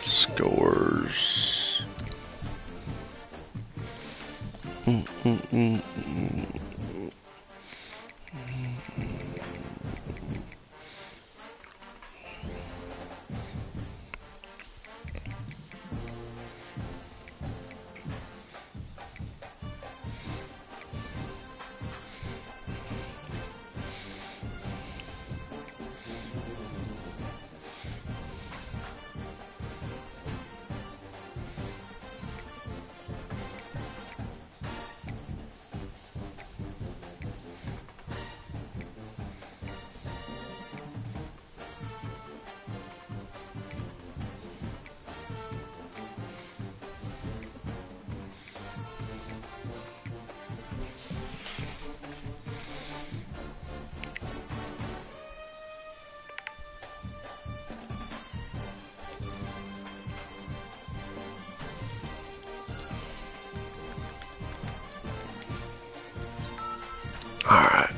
Scores. Alright.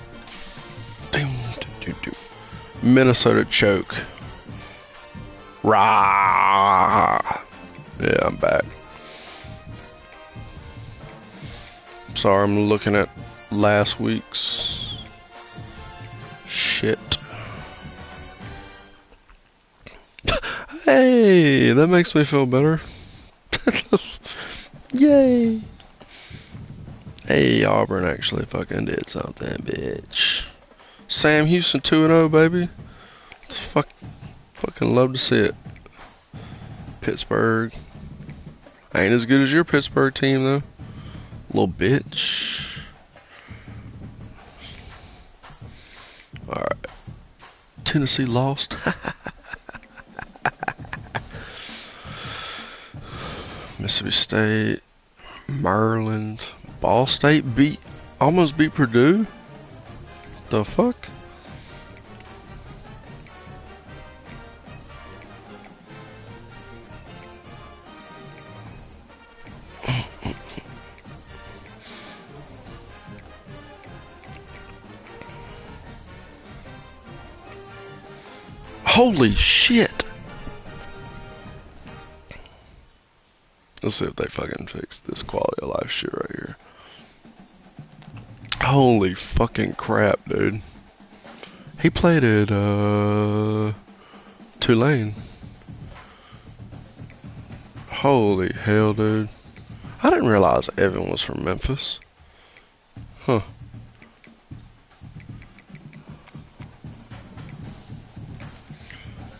Minnesota choke. Rah! Yeah, I'm back. Sorry, I'm looking at last week's shit. Hey, that makes me feel better. Yay! Hey, Auburn actually fucking did something, bitch. Sam Houston 2-0, baby. It's fucking love to see it. Pittsburgh. Ain't as good as your Pittsburgh team, though. Little bitch. Alright. Tennessee lost. Mississippi State. Maryland. Ball State almost beat Purdue? The fuck? Holy shit! Let's see if they fucking fix this quality of life shit right here. Holy fucking crap, dude. He played at Tulane. Holy hell, dude. I didn't realize Evan was from Memphis. Huh.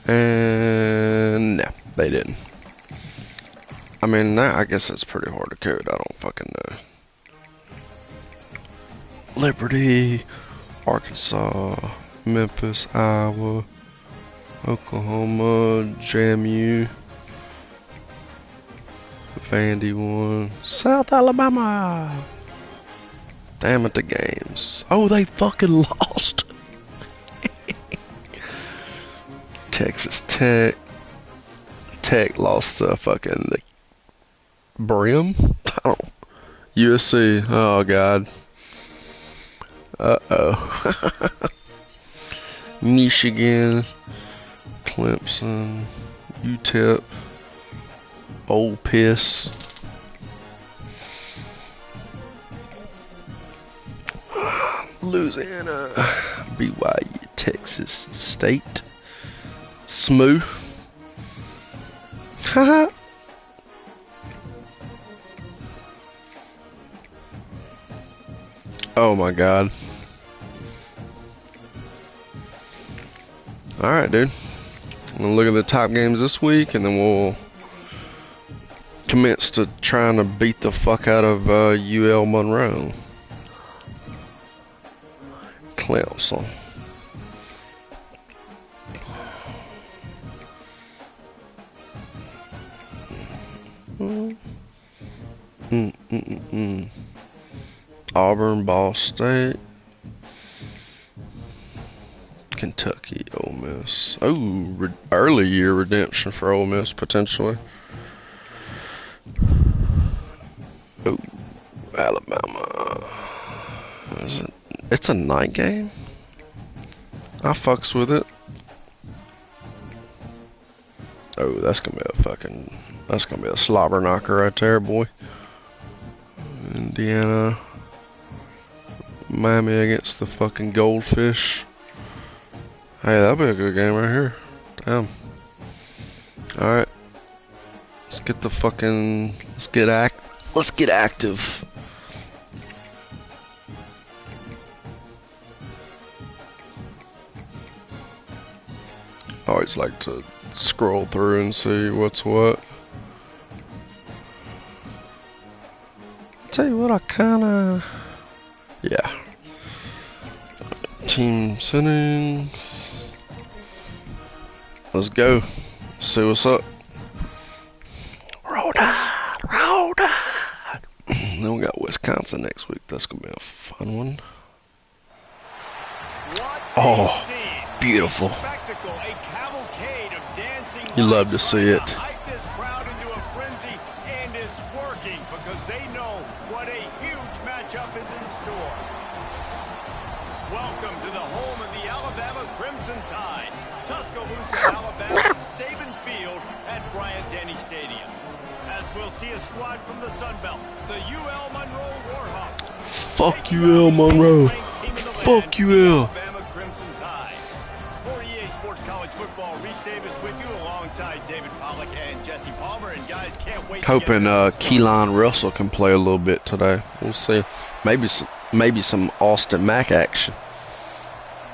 And no, they didn't. I mean, I guess that's pretty hard to code. I don't fucking know. Liberty, Arkansas, Memphis, Iowa, Oklahoma, JMU, Vandy won, South Alabama. Damn it, the games. Oh, they fucking lost. Texas Tech. Tech lost to fucking the Brim? Oh. USC. Oh, God. Uh-oh. Michigan. Clemson. UTEP. Ole Piss. Louisiana. BYU. Texas State. Smooth. Haha. Oh my god. Alright, dude. I'm gonna look at the top games this week and then we'll commence to trying to beat the fuck out of UL Monroe. Clemson. Auburn, Ball State, Kentucky, Ole Miss. Oh, early year redemption for Ole Miss potentially. Oh, Alabama. It's a night game? I fucks with it. Oh, that's gonna be a slobber knocker right there, boy. Indiana, Miami against the fucking Goldfish. Hey, that'll be a good game right here. Damn. Alright. Let's get active. I always like to scroll through and see what's what. Tell you what, yeah. Team settings. Let's go. See what's up. Roll Tide. Then we got Wisconsin next week. That's gonna be a fun one. Oh, beautiful. You love to see it. Welcome to the home of the Alabama Crimson Tide. Tuscaloosa, Alabama, Saban Field at Bryant-Denny Stadium. As we'll see a squad from the Sun Belt, the UL Monroe Warhawks. Fuck UL Monroe. Fuck UL. Alabama Crimson Tide. For EA Sports College Football, Reese Davis with you alongside David Pollack and Jesse Palmer. And guys, can't wait. Hoping Keelan Russell can play a little bit today. We'll see. Maybe some Austin Mack action.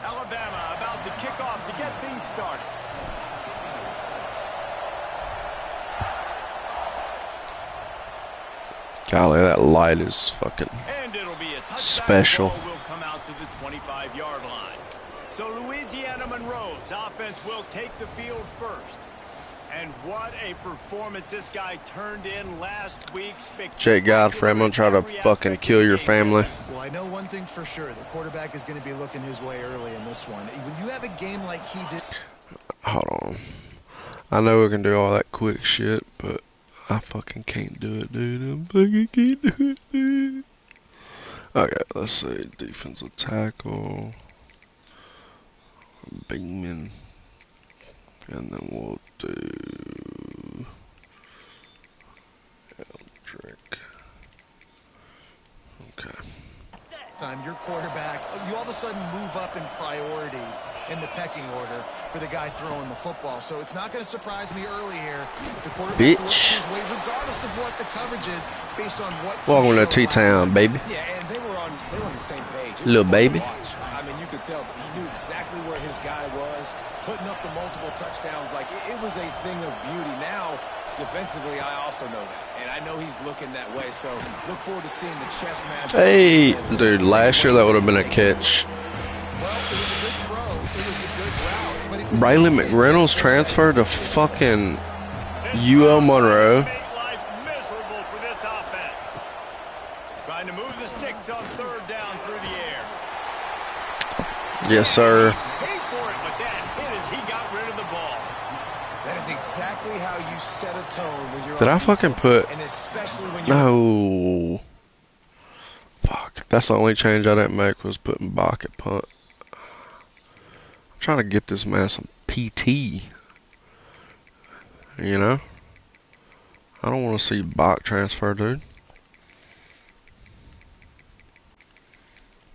Alabama about to kick off to get things started. Golly, that light is fucking And it'll be a touchdown. special. The ball will come out to the 25-yard line. So Louisiana Monroe's offense will take the field first. And what a performance this guy turned in last week. Jake Godfrey, I'm gonna try to fucking kill your family. Well, I know one thing for sure. The quarterback is going to be looking his way early in this one. When you have a game like he did... Hold on. I know we can do all that quick shit, but I fucking can't do it, dude. I fucking can't do it, dude. Okay, let's see. Defensive tackle. Beeman. And then we'll do Eldrick. Okay. Time your quarterback, you all of a sudden move up in priority in the pecking order for the guy throwing the football. So it's not going to surprise me early here if the quarterback works his way, regardless of what the coverage is, based on what. Welcome to T-Town, baby. Yeah, and they were on the same page. Little baby. I mean, you could tell that he knew exactly where his guy was, putting up the multiple touchdowns. Like, it was a thing of beauty. Now, defensively, I also know that. And I know he's looking that way. So, look forward to seeing the chess match. Hey, dude, last year that would have been a catch. Well, it was a good throw. It was a good route. But it was Braylon McReynolds transferred to fucking UL Monroe. Life miserable for this offense. Trying to move the sticks on third down through the air. Yes, sir. Paid for it, but that hit as he got rid of the ball. That is exactly how you set a tone when you're Did on I fucking defense, put... and especially when you're No. Fuck. That's the only change I didn't make was putting Bach at punt. I'm trying to get this man some PT. You know? I don't want to see Bach transfer, dude.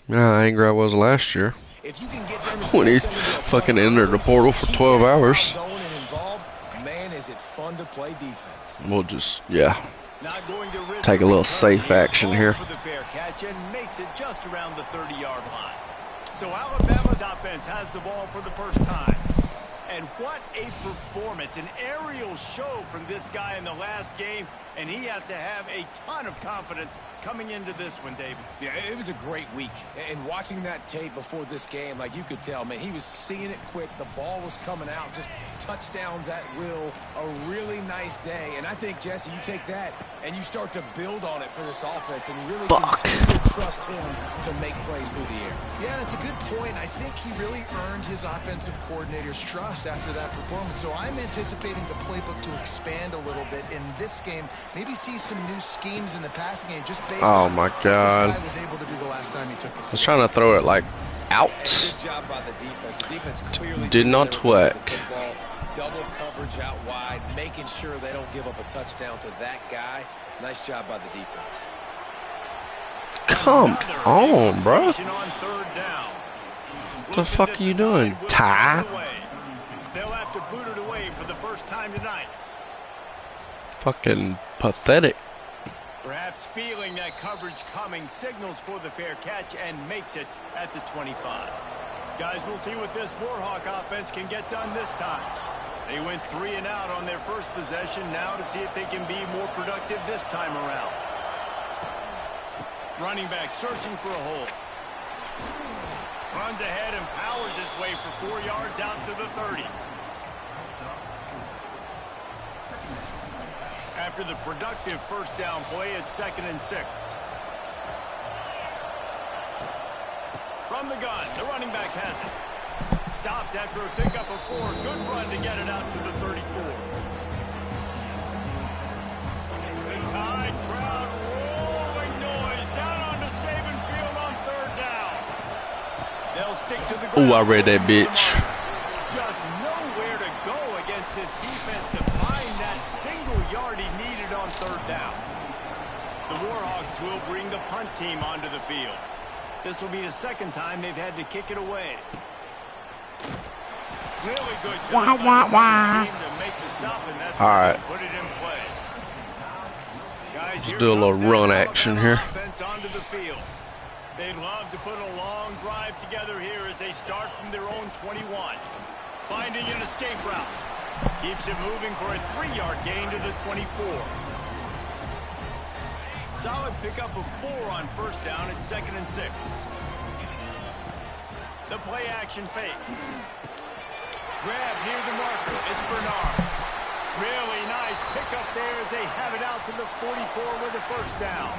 Yeah, angry I was last year. If you can get them to When he force them into a fucking punt, entered the portal for keep 12 that hours. going and involved, man, is it fun to play defense. We'll just, yeah. Not going to risk Take a little return safe here. action Falls here. for the fair catch and makes it just around the 30-yard line. So Alabama's offense has the ball for the first time. And what a performance, an aerial show from this guy in the last game, and he has to have a ton of confidence coming into this one, David. Yeah, it was a great week. And watching that tape before this game, like you could tell, man, he was seeing it quick. The ball was coming out, just touchdowns at will. A really nice day. And I think, Jesse, you take that and you start to build on it for this offense and really continue to trust him to make plays through the air. Yeah, that's a good point. I think he really earned his offensive coordinator's trust after that performance. So I'm anticipating the playbook to expand a little bit in this game. Maybe see some new schemes in the passing game just based on my what God. this guy was able to do the last time he took the field. I was trying to throw it like out. Good job by the defense. The defense clearly Did not work. Double coverage out wide, making sure they don't give up a touchdown to that guy. Nice job by the defense. Come on, bro. On third down. What the fuck are you doing, Ty? They'll have to boot it away for the first time tonight. Fucking pathetic. Perhaps feeling that coverage coming, signals for the fair catch and makes it at the 25. Guys, we'll see what this Warhawk offense can get done this time. They went 3 and out on their first possession, now to see if they can be more productive this time around. Running back searching for a hole. Runs ahead and powers his way for 4 yards out to the 30. After the productive first down play, it's 2nd and 6. From the gun, the running back has it. Stopped after a pickup of 4. Good run to get it out to the 34. The Tide crowd rolling noise down onto Saban Field on 3rd down. They'll stick to the ground. Ooh, I read that bitch. Just nowhere to go against this defense to find that single yard he needed on 3rd down. The Warhawks will bring the punt team onto the field. This will be the 2nd time they've had to kick it away. Really good job by the team to make the stop, and that's All right. put it in play. Guys, Let's do a little run action here. Offense onto the field. They'd love to put a long drive together here as they start from their own 21. Finding an escape route. Keeps it moving for a 3-yard gain to the 24. Solid pickup of 4 on 1st down. It's 2nd and 6. The play action fake. Grab near the marker. It's Bernard. Really nice pickup there as they have it out to the 44 with a 1st down.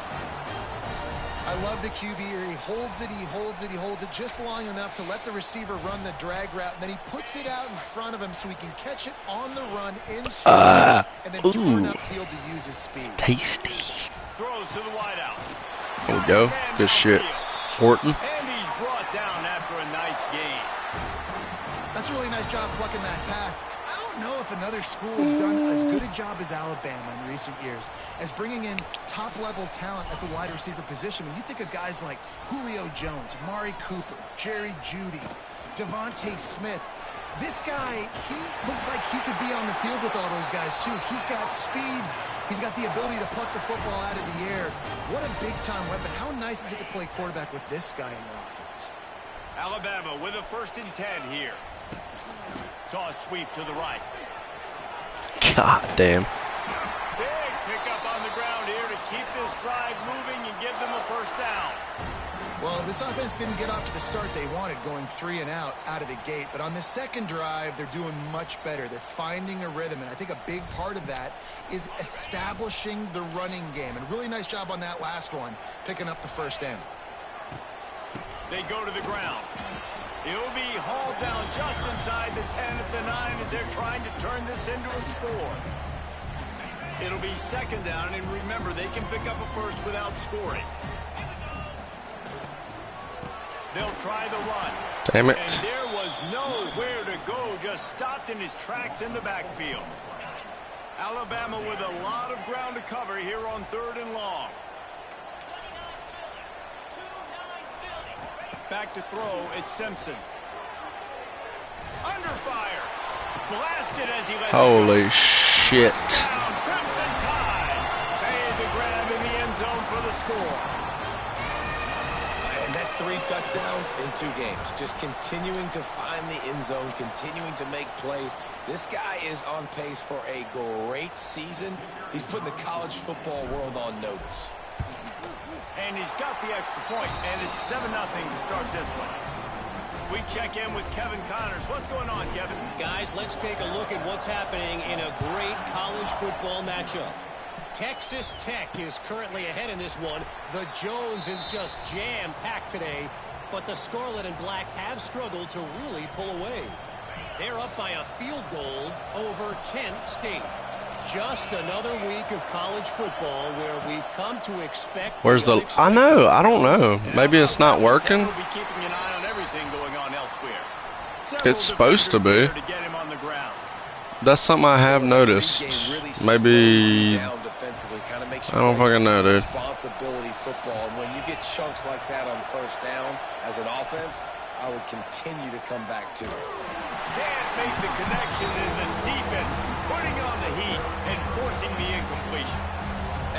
I love the QB here. He holds it, he holds it, he holds it just long enough to let the receiver run the drag route, and then he puts it out in front of him so he can catch it on the run in stride and then turn upfield to use his speed. Tasty. Throws to the wideout. There we go. Good shit. Horton. And he's brought down after a nice gain. That's a really nice job plucking that pass. I don't know if another school has done as good a job as Alabama in recent years as bringing in top-level talent at the wide receiver position. When you think of guys like Julio Jones, Amari Cooper, Jerry Jeudy, Devontae Smith, this guy, he looks like he could be on the field with all those guys, too. He's got speed. He's got the ability to pluck the football out of the air. What a big-time weapon. How nice is it to play quarterback with this guy in the offense? Alabama with a 1st and 10 here. Toss sweep to the right. God damn. Big pickup on the ground here to keep this drive moving and give them a 1st down. Well, this offense didn't get off to the start they wanted, going 3 and out of the gate. But on the 2nd drive, they're doing much better. They're finding a rhythm, and I think a big part of that is establishing the running game. And a really nice job on that last one, picking up the 1st down. They go to the ground. He'll be hauled down just inside the 10 at the 9 as they're trying to turn this into a score. It'll be 2nd down, and remember, they can pick up a 1st without scoring. They'll try the run. Damn it. And there was nowhere to go, just stopped in his tracks in the backfield. Alabama with a lot of ground to cover here on 3rd and long. Back to throw, it's Simpson. Under fire. Blasted as he lets Holy it go. shit. Touchdown, Crimson Tide. Made the grab in the end zone for the score. And that's That's 3 touchdowns in 2 games. Just continuing to find the end zone, continuing to make plays. This guy is on pace for a great season. He's putting the college football world on notice. And he's got the extra point, and it's 7-0 to start this one. We check in with Kevin Connors. What's going on, Kevin? Guys, let's take a look at what's happening in a great college football matchup. Texas Tech is currently ahead in this one. The Jones is just jam-packed today, but the Scarlet and Black have struggled to really pull away. They're up by a field goal over Kent State. Just another week of college football where we've come to expect. Where's the? I know. I don't know. Maybe it's not working. We'll be keeping an eye on everything going on elsewhere. It's supposed to be. To get him on the ground. That's something I have noticed. Maybe. I don't fucking know, dude. Responsibility football, and when you get chunks like that on first down as an offense, I would continue to come back to it. Can't make the connection in the defense, putting on the heat and forcing the incompletion.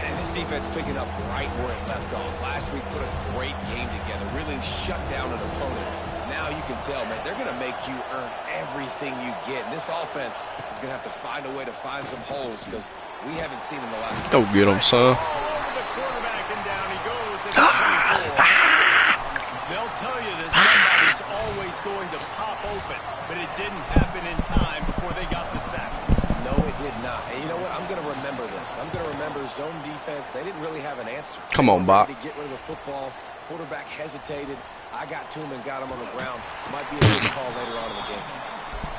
And this defense picking up right where it left off. Last week put a great game together, really shut down an opponent. Now you can tell, man, they're going to make you earn everything you get. And this offense is going to have to find a way to find some holes because we haven't seen in the last couple. Go get him, son. All over the quarterback and down he goes. They'll tell you that somebody's always going to pop open, but it didn't happen in time before they got the sack. No, it did not. And you know what? I'm going to remember this. I'm going to remember zone defense. They didn't really have an answer. Come on, Bob. To get rid of the football. Quarterback hesitated. I got to him and got him on the ground. Might be a good call later on in the game.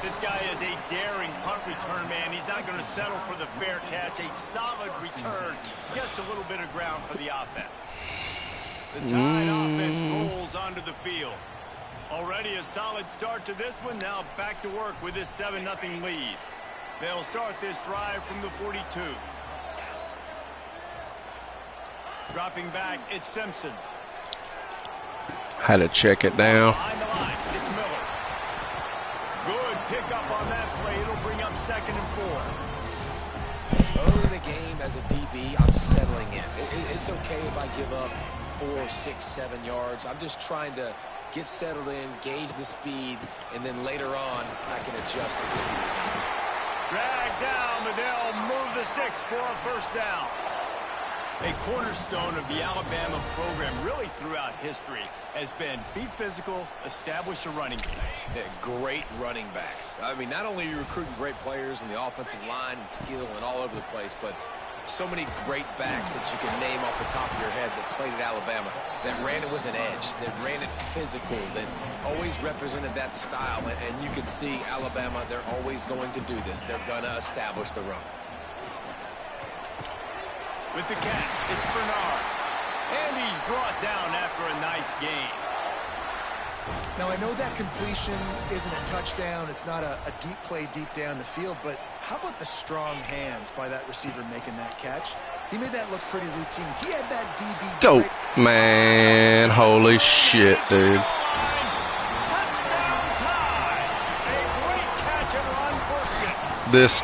This guy is a daring punt return man. He's not going to settle for the fair catch. A solid return gets a little bit of ground for the offense. The Tide offense rolls onto the field. Already a solid start to this one. Now back to work with this 7-0 lead. They'll start this drive from the 42. Dropping back, it's Simpson. Had to check it down. Behind the line, it's Miller. Good pickup on that play. It'll bring up 2nd and 4. Early in the game as a DB, I'm settling in. It's okay if I give up 4, 6, 7 yards. I'm just trying to get settled in, gauge the speed, and then later on, I can adjust to the speed again. Drag down, but they'll move the sticks for a first down. A cornerstone of the Alabama program really throughout history has been be physical, establish a running play. Yeah, great running backs. I mean, not only are you recruiting great players in the offensive line and skill and all over the place, but so many great backs that you can name off the top of your head that played at Alabama, that ran it with an edge, that ran it physical, that always represented that style. And you can see Alabama, they're always going to do this. They're going to establish the run. With the catch, it's Bernard. And he's brought down after a nice gain. Now, I know that completion isn't a touchdown. It's not a deep play deep down the field, but how about the strong hands by that receiver making that catch? He made that look pretty routine. He had that DB. Go, man. Holy shit, dude. Touchdown time. A great catch and run for 6.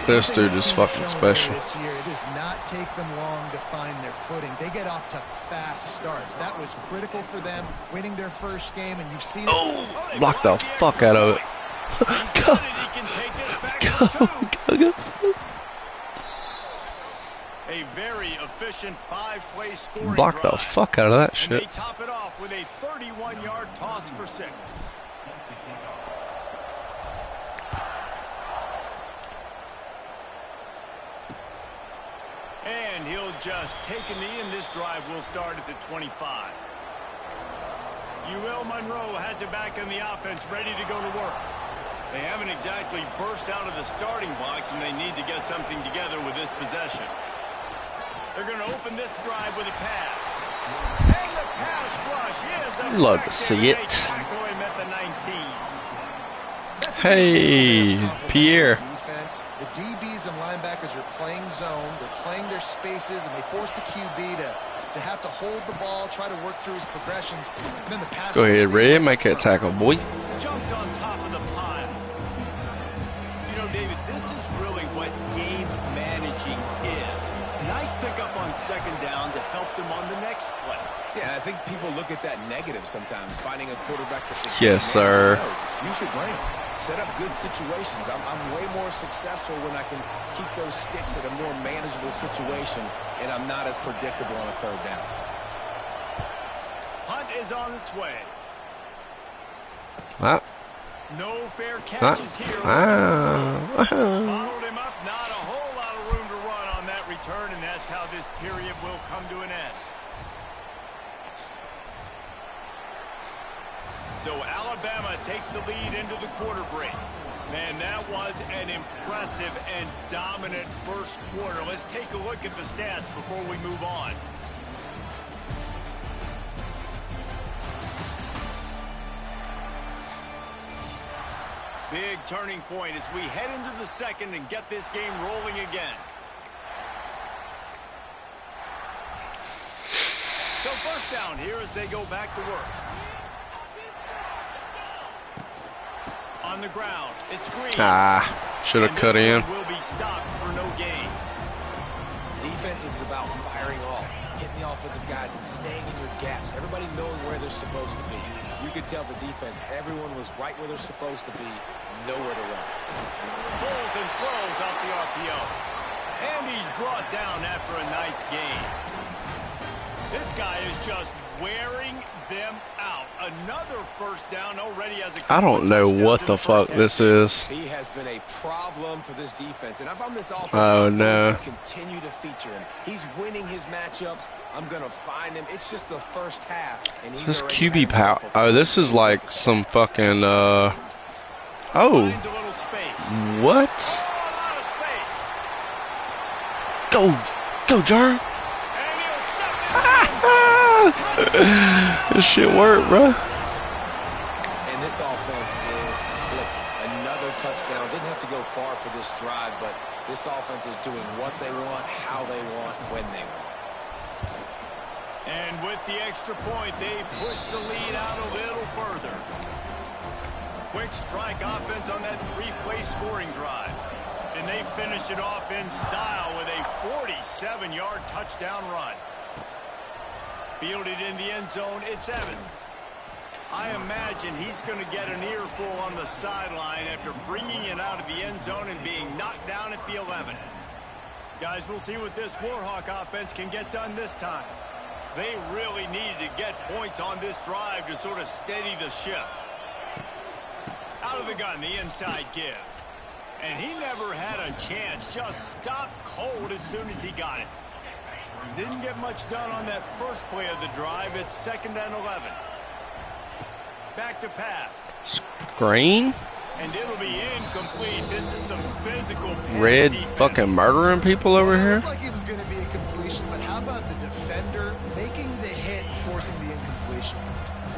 This dude is fucking special. This year, it does not take them long to find their footing. They get off to fast starts. That was critical for them, winning their first game, and you've seen it. Block the fuck out of it. Go. A very efficient 5-play scoring Block the drive. fuck out of that And shit. they top it off with a 31-yard toss for 6. And he'll just take a knee, and this drive will start at the 25. Monroe has it back in the offense, ready to go to work. They haven't exactly burst out of the starting blocks, and they need to get something together with this possession. They're going to open this drive with a pass. And the pass rush is effective. Love to see it. They tackle him at the 19. Hey, Pierre. Defense. The DBs and linebackers are playing zone. They're playing their spaces, and they force the QB to have to hold the ball, try to work through his progressions. And then the pass. Go ahead, Red. Make that tackle, boy. Jumped on top of the pile. You know, David, this is really what game managing is. Nice pickup on 2nd down to help them on the next play. Yeah, I think people look look at that negative sometimes, finding a quarterback that's a yes, sir. You should bring him. Set up good situations. I'm way more successful when I can keep those sticks at a more manageable situation, and I'm not as predictable on a third down. Hunt is on its way. Ah. No fair catches here. Ah. Bottled him up. Not a whole lot of room to run on that return, and that's how this period will come to an end. So Alabama takes the lead into the quarter break. Man, that was an impressive and dominant first quarter. Let's take a look at the stats before we move on. Big turning point as we head into the second and get this game rolling again. So first down here as they go back to work. On the ground, it's Green. Should have cut in. Will be stopped for no gain. Defense is about firing off, hitting the offensive guys and staying in your gaps. Everybody knowing where they're supposed to be. You could tell the defense, everyone was right where they're supposed to be, nowhere to run. Pulls and throws off the RPO. And he's brought down after a nice gain. This guy is just wearing them out. Another first down already as a I don't know what the fuck this is. He has been a problem for this defense, and if I'm this offense, I'm going to continue to feature him. He's winning his matchups. I'm going to find him. It's just the first half, and he's this QB power. Oh, this is like some fucking oh. What? Go, Jarn. This shit worked, bro. And this offense is clicking. Another touchdown. Didn't have to go far for this drive, but this offense is doing what they want, how they want, when they want. And with the extra point, they push the lead out a little further. Quick strike offense on that three-play scoring drive. And they finish it off in style with a 47-yard touchdown run. Fielded in the end zone, it's Evans. I imagine he's going to get an earful on the sideline after bringing it out of the end zone and being knocked down at the 11. Guys, we'll see what this Warhawk offense can get done this time. They really needed to get points on this drive to sort of steady the ship. Out of the gun, the inside give. And he never had a chance, just stopped cold as soon as he got it. Didn't get much done on that first play of the drive. It's 2nd and 11. Back to pass. Screen? And it'll be incomplete. This is some physical Red defense. fucking murdering people over here. It looked like it was going to be a completion, but how about the defender making the hit, forcing the incompletion?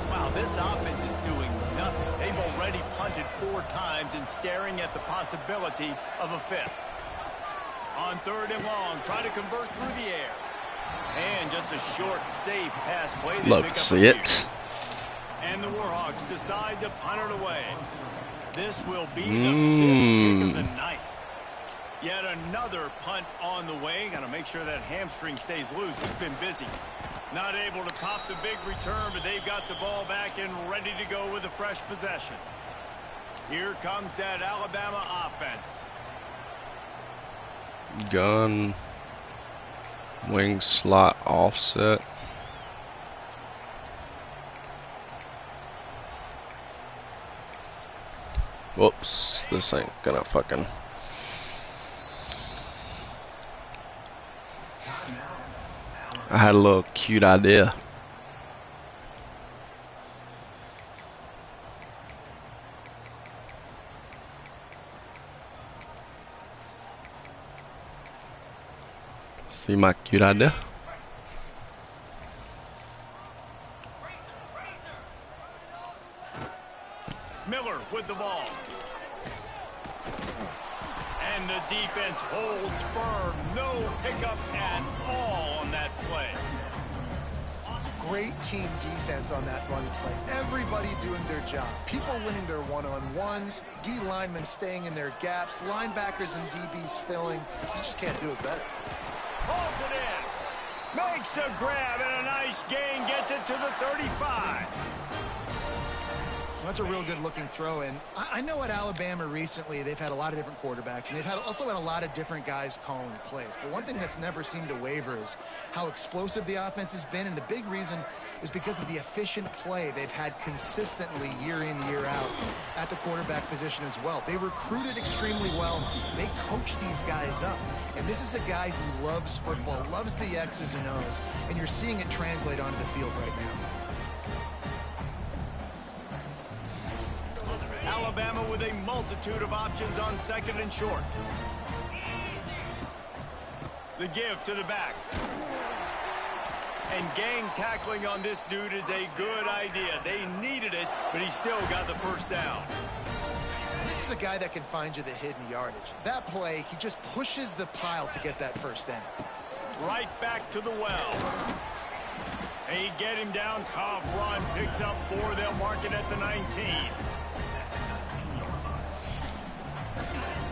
Wow, this offense is doing nothing. They've already punted 4 times and staring at the possibility of a 5th. On 3rd and long, try to convert through the air. And just a short, safe pass play. Love to see it. And the Warhawks decide to punt it away. This will be the 5th kick of the night. Yet another punt on the way. Got to make sure that hamstring stays loose. He's been busy. Not able to pop the big return, but they've got the ball back and ready to go with a fresh possession. Here comes that Alabama offense. Gun. Wing slot offset. Whoops, this ain't gonna fucking. I had a little cute idea. See my cute idea? Miller with the ball. And the defense holds firm. No pickup at all on that play. Great team defense on that run play. Everybody doing their job. People winning their one-on-ones, D linemen staying in their gaps, linebackers and DBs filling. You just can't do it better. Pulls it in. Makes the grab and a nice gain, gets it to the 35. Well, that's a real good-looking throw, and I know at Alabama recently they've had a lot of different quarterbacks, and they've also had a lot of different guys calling plays. But one thing that's never seemed to waver is how explosive the offense has been, and the big reason is because of the efficient play they've had consistently year in, year out at the quarterback position as well. They recruited extremely well. They coach these guys up, and this is a guy who loves football, loves the X's and O's, and you're seeing it translate onto the field right now. Alabama with a multitude of options on second and short. The give to the back. And gang tackling on this dude is a good idea. They needed it, but he still got the first down. This is a guy that can find you the hidden yardage. That play, he just pushes the pile to get that first down. Right back to the well. They get him down. Tough run. Picks up 4. They'll mark it at the 19.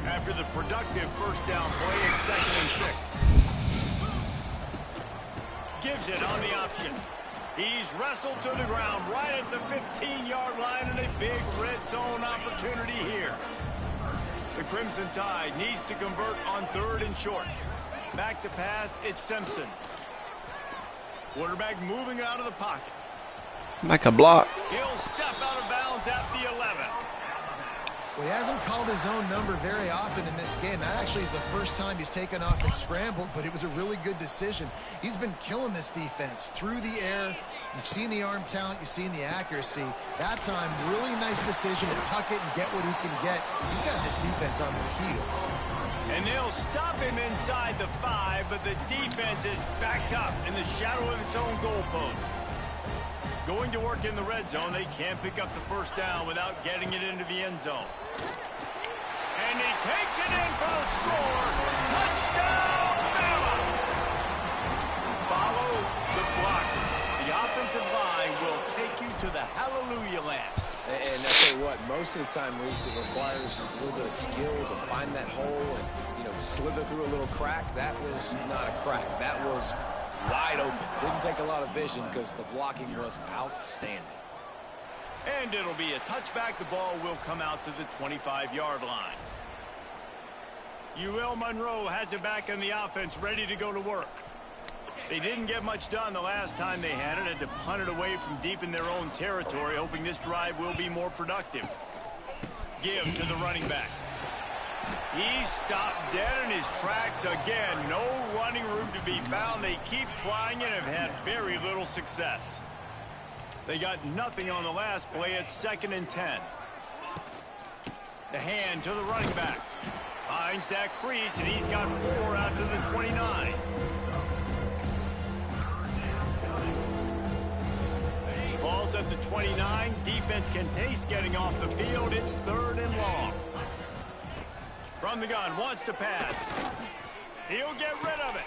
After the productive first down play, it's 2nd and 6. Gives it on the option. He's wrestled to the ground right at the 15-yard line, and a big red zone opportunity here. The Crimson Tide needs to convert on 3rd and short. Back to pass, it's Simpson. Quarterback moving out of the pocket. Make a block. He'll step out of bounds at the 11. Well, he hasn't called his own number very often in this game. That actually is the first time he's taken off and scrambled, but it was a really good decision. He's been killing this defense through the air. You've seen the arm talent, you've seen the accuracy. That time, really nice decision to tuck it and get what he can get. He's got this defense on their heels. And they'll stop him inside the 5, but the defense is backed up in the shadow of its own goalpost. Going to work in the red zone, they can't pick up the first down without getting it into the end zone. And he takes it in for the score. Touchdown, Bama! Follow the blockers. The offensive line will take you to the hallelujah land. And I tell you what, most of the time, Reese, it requires a little bit of skill to find that hole and, slither through a little crack. That was not a crack. That was wide open. Didn't take a lot of vision because the blocking was outstanding. And it'll be a touchback. The ball will come out to the 25-yard line. Monroe has it back in the offense, ready to go to work. They didn't get much done the last time they had it. Had to punt it away from deep in their own territory, hoping this drive will be more productive. Give to the running back. He stopped dead in his tracks again. No running room to be found. They keep trying and have had very little success. They got nothing on the last play. It's 2nd and 10. The hand to the running back. Finds that crease, and he's got 4 out to the 29. Ball's at the 29. Defense can taste getting off the field. It's 3rd and long. From the gun, wants to pass. He'll get rid of it.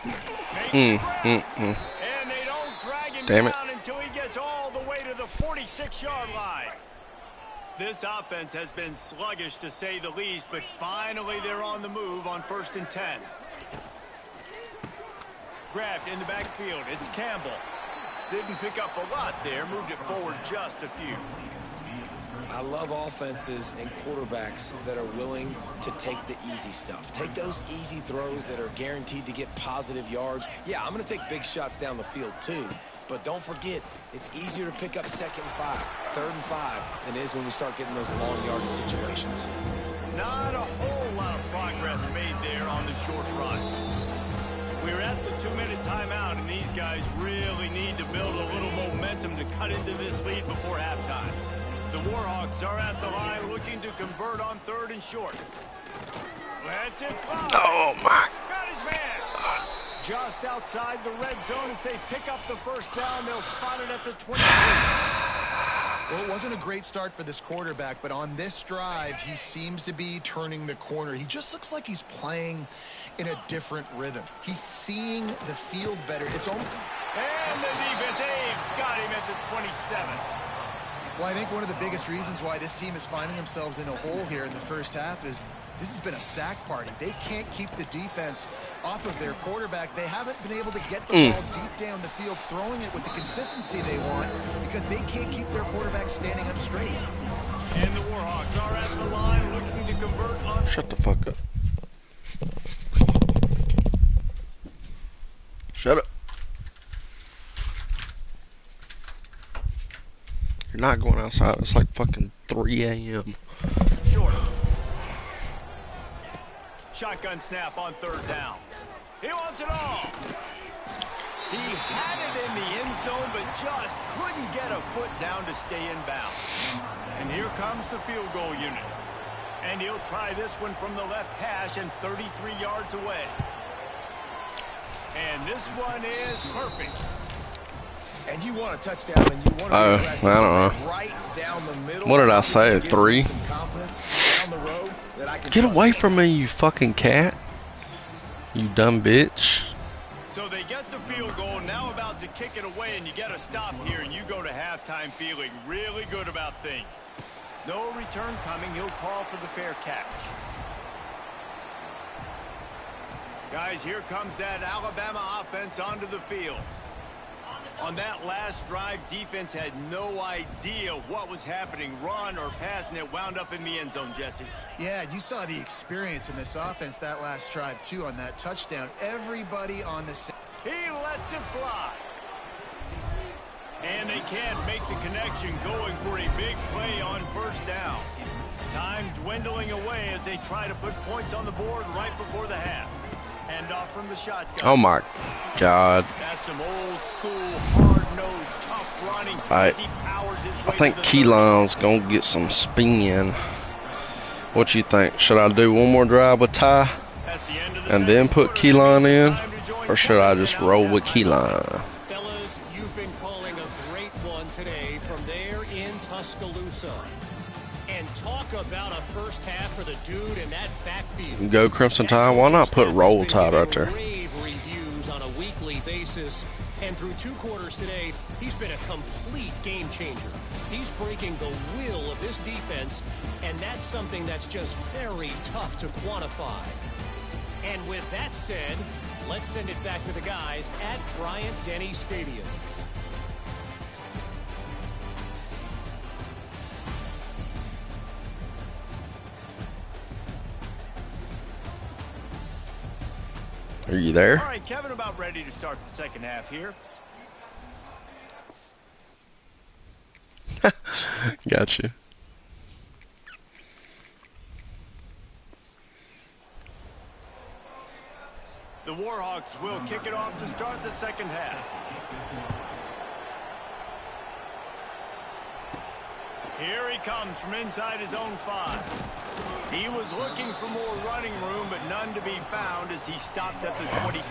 And they don't drag him down until he gets all the way to the 46-yard line. This offense has been sluggish to say the least, but finally they're on the move on 1st and 10. Grabbed in the backfield. It's Campbell. Didn't pick up a lot there. Moved it forward just a few. I love offenses and quarterbacks that are willing to take the easy stuff. Take those easy throws that are guaranteed to get positive yards. Yeah, I'm going to take big shots down the field too. But don't forget, it's easier to pick up 2nd and 5, 3rd and 5 than it is when we start getting those long yardage situations. Not a whole lot of progress made there on the short run. We're at the 2-minute timeout, and these guys really need to build a little momentum to cut into this lead before halftime. The Warhawks are at the line looking to convert on 3rd and short. Let's it fly. Oh, my. Got his man. Just outside the red zone as they pick up the first down. They'll spot it at the 22. Well, it wasn't a great start for this quarterback, but on this drive, he seems to be turning the corner. He just looks like he's playing in a different rhythm. He's seeing the field better. It's almost... And the defense, they've got him at the 27. Well, I think one of the biggest reasons why this team is finding themselves in a hole here in the first half is this has been a sack party. They can't keep the defense off of their quarterback. They haven't been able to get the ball deep down the field, throwing it with the consistency they want because they can't keep their quarterback standing up straight. And the Warhawks are at the line looking to convert on... Shut the fuck up. Shut up. You're not going outside. It's like fucking 3 a.m. Short. Shotgun snap on third down. He wants it all. He had it in the end zone, but just couldn't get a foot down to stay in bounds. And here comes the field goal unit. And he'll try this one from the left hash and 33 yards away. And this one is perfect. And you want a touchdown, and you want to be aggressive. I don't know. Right down the middle. What did I say? Gives me 3? some confidence down the road that I can Get trust away him. from me, you fucking cat. You dumb bitch. So they get the field goal, now about to kick it away, and you get a stop here, and you go to halftime feeling really good about things. No return coming. He'll call for the fair catch. Guys, here comes that Alabama offense onto the field. On that last drive, defense had no idea what was happening, run or pass, and it wound up in the end zone, Jesse. Yeah, you saw the experience in this offense that last drive, too, on that touchdown. Everybody on the... He lets it fly. And they can't make the connection, going for a big play on first down. Time dwindling away as they try to put points on the board right before the half. Hand off from the shotgun. Oh my god. That's some old school, hard-nosed, tough running as he powers his way I think to the Keelan's gonna get some spin. What you think? Should I do one more drive with Ty That's the end of the and second then put quarter. Keelan in? Time to join Or should I Kevin just and roll out with halftime. Keelan? Fellas, you've been calling a great one today from there in Tuscaloosa. And talk about a first half for the dude in that backfield. Go Crimson Tide. Why not put Roll Tide right there? Rave reviews on a weekly basis. And through 2 quarters today, he's been a complete game changer. He's breaking the will of this defense, and that's something that's just very tough to quantify. And with that said, let's send it back to the guys at Bryant-Denny Stadium. Are you there? All right, Kevin, about ready to start the second half here. Gotcha. The Warhawks will kick it off to start the second half. Here he comes from inside his own 5. He was looking for more running room, but none to be found as he stopped at the 23.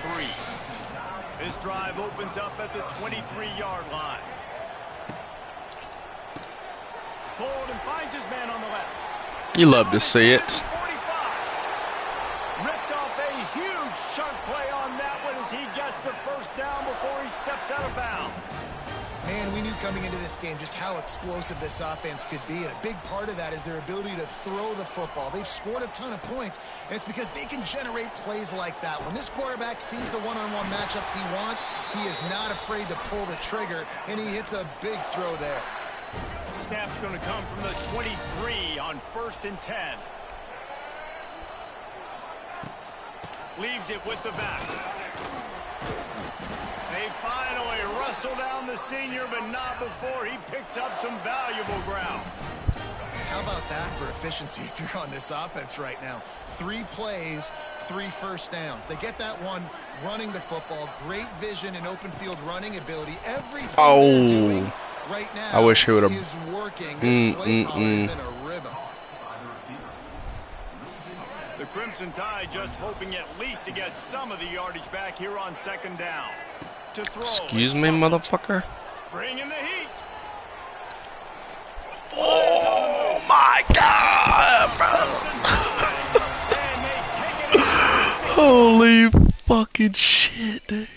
This drive opens up at the 23-yard line. Pulled and finds his man on the left. You love to see it. 45. Ripped off a huge chunk play on that one as he gets the first down before he steps out of bounds. Man, we knew coming into this game just how explosive this offense could be, and a big part of that is their ability to throw the football. They've scored a ton of points, and it's because they can generate plays like that. When this quarterback sees the one-on-one matchup he wants, he is not afraid to pull the trigger, and he hits a big throw there. Snap's going to come from the 23 on 1st and 10. Leaves it with the back. They finally wrestle down the senior, but not before he picks up some valuable ground. How about that for efficiency if you're on this offense right now? 3 plays, 3 first downs. They get that one running the football. Great vision and open field running ability. Everything they're doing right now I wish he would have. is working. This play caller is in a rhythm. The Crimson Tide just hoping at least to get some of the yardage back here on 2nd down. To throw. Excuse me, motherfucker. Bringing the heat. Oh my god, bro. And they take it out for 6. Holy fucking shit, dude.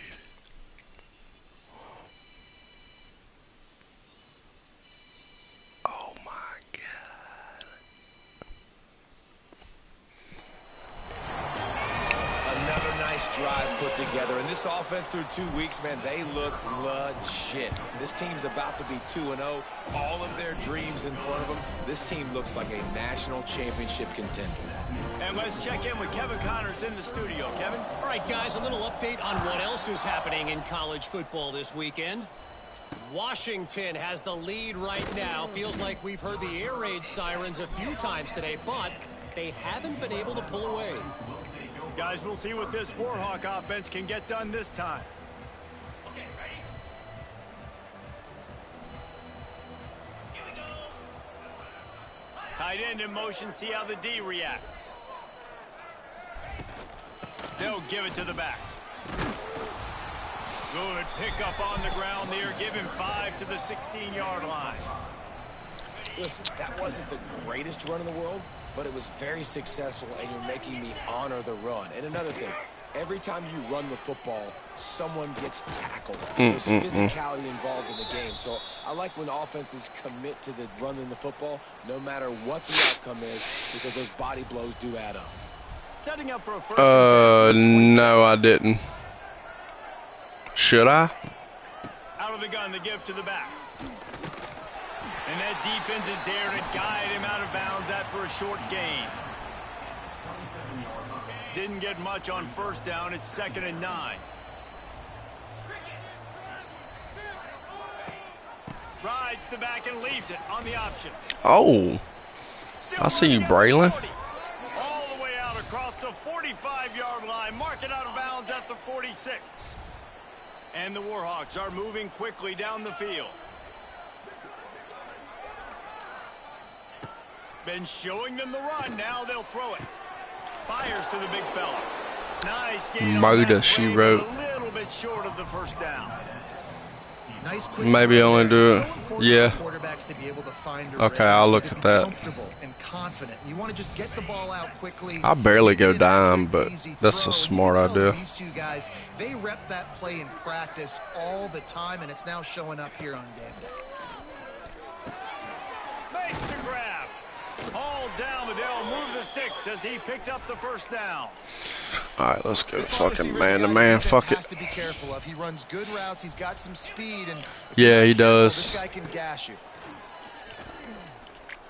drive put together. And this offense through 2 weeks, man, they look legit. This team's about to be 2-0. All of their dreams in front of them. This team looks like a national championship contender. And let's check in with Kevin Connors in the studio. Kevin? All right, guys, a little update on what else is happening in college football this weekend. Washington has the lead right now. Feels like we've heard the air raid sirens a few times today, but they haven't been able to pull away. Guys, we'll see what this Warhawk offense can get done this time. Okay, ready? Here we go. Tight end in motion, see how the D reacts. They'll give it to the back. Good pickup on the ground there. Give him 5 to the 16-yard line. Listen, that wasn't the greatest run in the world, but it was very successful, and you're making me honor the run. And another thing, every time you run the football, someone gets tackled. There's physicality involved in the game. So I like when offenses commit to the running the football, no matter what the outcome is, because those body blows do add up. Setting up for a first no, I didn't. Should I? Out of the gun to give to the back. And that defense is there to guide him out of bounds after a short gain. Didn't get much on first down. It's 2nd and 9. Rides the back and leaves it on the option. Oh. I see you, Braylon. All the way out across the 45-yard line. Mark it out of bounds at the 46. And the Warhawks are moving quickly down the field. Been showing them the run. Now they'll throw it. Fires to the big fella. Nice game. Murder, she wrote. A little bit short of the first down. Nice quick Maybe only do it. Yeah. Quarterbacks to be able to find Okay, I'll look at that. Comfortable and confident. You want to just get the ball out quickly. I barely go dime, but that's a smart idea. These two guys, they rep that play in practice all the time, and it's now showing up here on game day. Makes the grab. All down, but they'll move the sticks as he picks up the first down. All right, let's go fucking man-to-man. Fuck it. Has to be careful of. He runs good routes. He's got some speed, and yeah, he does. This guy can gash you.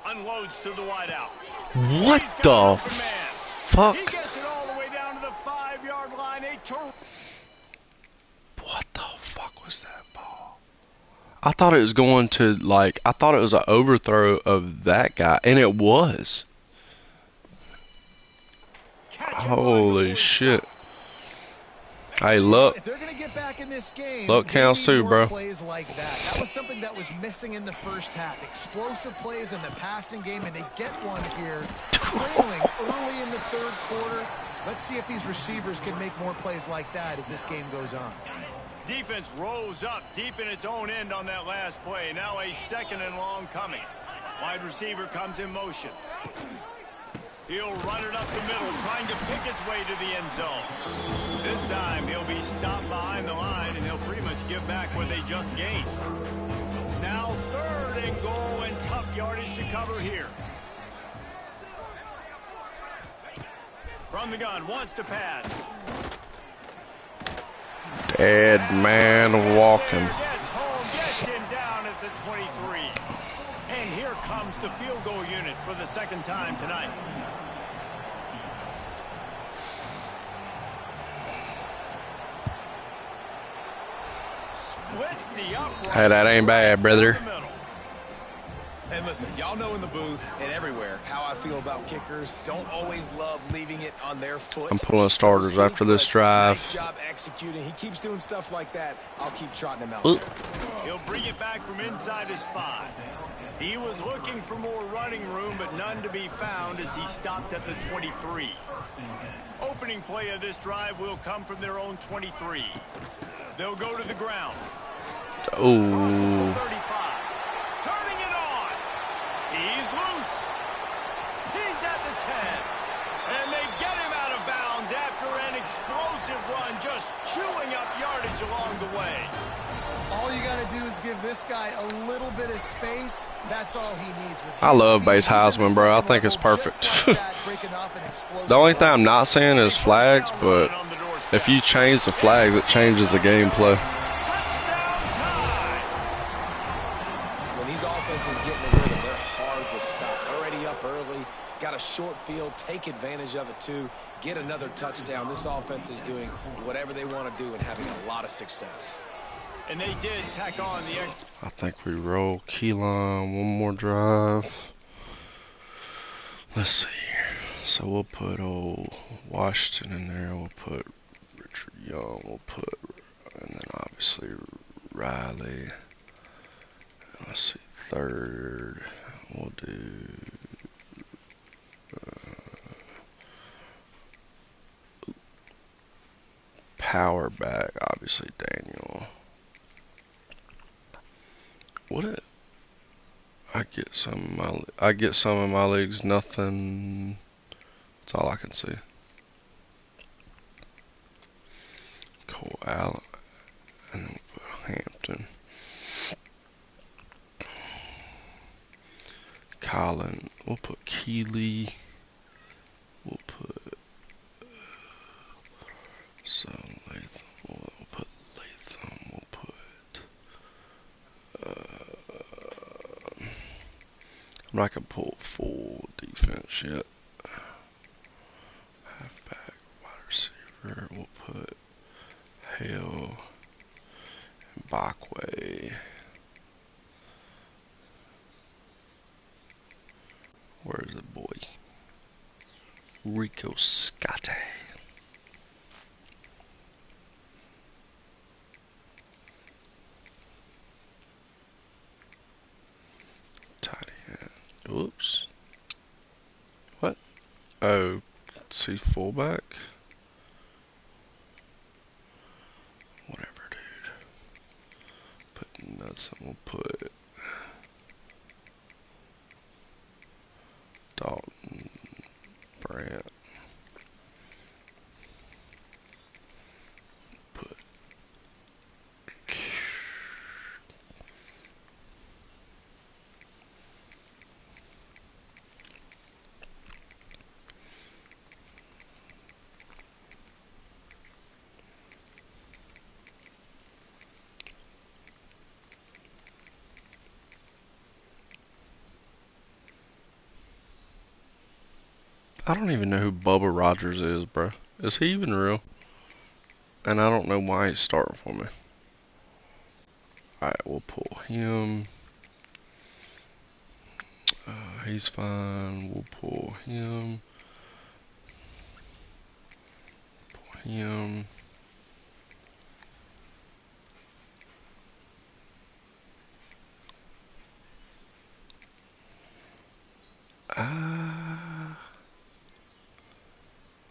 Unloads to the wideout. What the fuck? He gets it all the way down to the 5-yard line. What the fuck was that ball? I thought it was going to, like, I thought it was an overthrow of that guy, and it was. Holy shit. Hey, look. If they're gonna get back in this game, look counts too, bro. Plays like that. That was something that was missing in the first half. Explosive plays in the passing game, and they get one here, trailing early in the third quarter. Let's see if these receivers can make more plays like that as this game goes on. Defense rose up deep in its own end on that last play. Now a 2nd and long coming. Wide receiver comes in motion. He'll run it up the middle, trying to pick its way to the end zone. This time, he'll be stopped behind the line, and he'll pretty much give back what they just gained. Now 3rd and goal, and tough yardage to cover here. From the gun, wants to pass. Dead man walking. Gets home, gets him down at the 23. And here comes the field goal unit for the 2nd time tonight. Splits the upright. Hey, that ain't bad, brother. And listen, y'all know in the booth and everywhere how I feel about kickers. Don't always love leaving it on their foot. I'm pulling starters after this drive. Nice job executing. He keeps doing stuff like that. I'll keep trotting him out. He'll bring it back from inside his 5. He was looking for more running room, but none to be found as he stopped at the 23. Opening play of this drive will come from their own 23. They'll go to the ground. Oh. 35. Turning it on. He's loose. He's at the 10. And they get him out of bounds after an explosive run, just chewing up yardage along the way. All you got to do is give this guy a little bit of space. That's all he needs. I love base Heisman, bro. I think it's perfect. The only thing I'm not saying is flags, but If you change the flags, it changes the gameplay. When these offenses get in the rhythm, they're hard to stop. Already up early, got a short field, take advantage of it too, get another touchdown. This offense is doing whatever they want to do and having a lot of success. And they did tack on the extra. I think we roll Keelan one more drive. Let's see here. So we'll put old Washington in there. We'll put Richard Young. We'll put, and then obviously Riley. Let's see, third. We'll do power back. Obviously Daniel. What it? I get some of my leagues. Nothing. That's all I can see. Cole Allen and then we'll put Hampton. Colin. We'll put Keeley. We'll put Latham. We'll put Latham. We'll put. I'm not gonna pull full defense yet. Halfback, wide receiver. We'll put Hale and Backway. Where's the boy? Rico Scotty. Tight end. Whoops. What? Oh, see fullback? Whatever, dude. Put nuts and we'll put Dalton Brandt. Put I don't even know who Bubba Rogers is, bro. Is he even real? And I don't know why he's starting for me. Alright, we'll pull him. He's fine. We'll pull him. Pull him.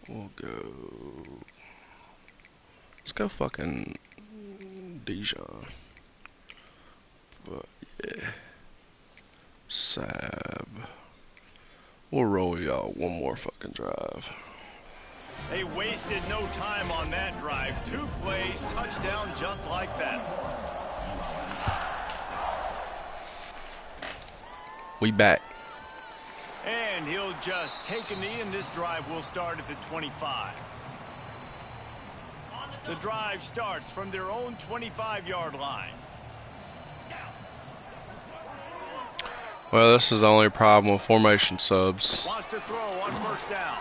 We'll go. Let's go fucking Dijon. But yeah. Sab. We'll roll y'all one more fucking drive. They wasted no time on that drive. 2 plays, touchdown just like that. We back. And he'll just take a knee, and this drive will start at the 25. The drive starts from their own 25-yard line. Well, this is the only problem with formation subs. Wants to throw on first down.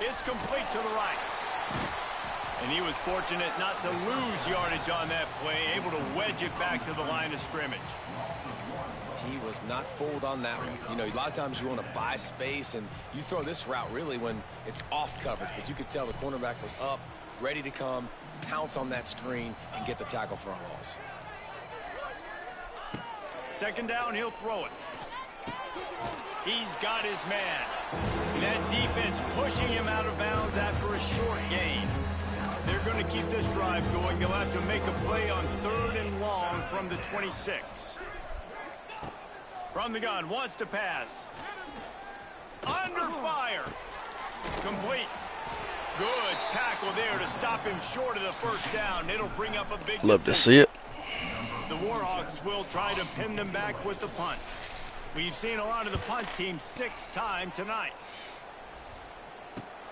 It's complete to the right. And he was fortunate not to lose yardage on that play, able to wedge it back to the line of scrimmage. He was not fooled on that one. You know, a lot of times you want to buy space, and you throw this route really when it's off coverage. But you could tell the cornerback was up, ready to come, pounce on that screen, and get the tackle for a loss. Second down, he'll throw it. He's got his man. That defense pushing him out of bounds after a short gain. They're going to keep this drive going. They'll have to make a play on 3rd and long from the 26. From the gun, wants to pass. Under fire. Complete. Good tackle there to stop him short of the first down. It'll bring up a big Love to decision. see it. The Warhawks will try to pin them back with the punt. We've seen a lot of the punt team 6 times tonight.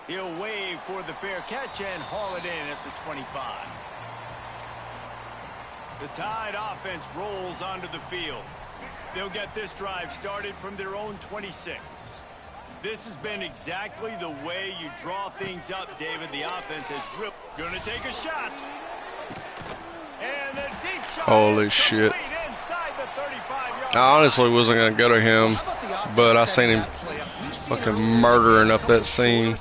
He'll wave for the fair catch and haul it in at the 25. The Tide offense rolls onto the field. They'll get this drive started from their own 26. This has been exactly the way you draw things up, David. The offense is really going to take a shot. And the deep shot. Holy shit. Inside the 35-yard I honestly wasn't going to go to him, but I seen him fucking murdering up that seam.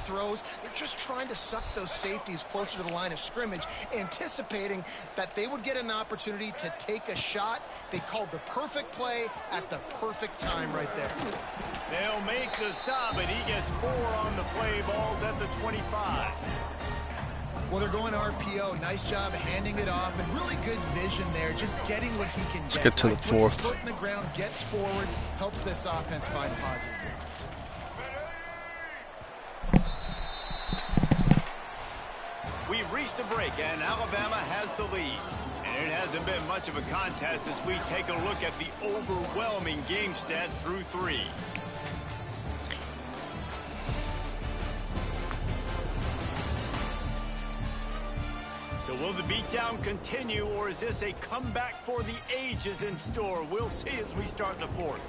They're just trying to suck those safeties closer to the line of scrimmage, anticipating that they would get an opportunity to take a shot. They called the perfect play at the perfect time right there. They'll make the stop, and he gets 4 on the play. Balls at the 25. Well, they're going RPO. Nice job handing it off, and really good vision there, just getting what he can get. Let's get to the Puts fourth. his foot in the ground, gets forward, helps this offense find positive yards. We've reached a break, and Alabama has the lead. And it hasn't been much of a contest as we take a look at the overwhelming game stats through 3. So will the beatdown continue, or is this a comeback for the ages in store? We'll see as we start the 4th.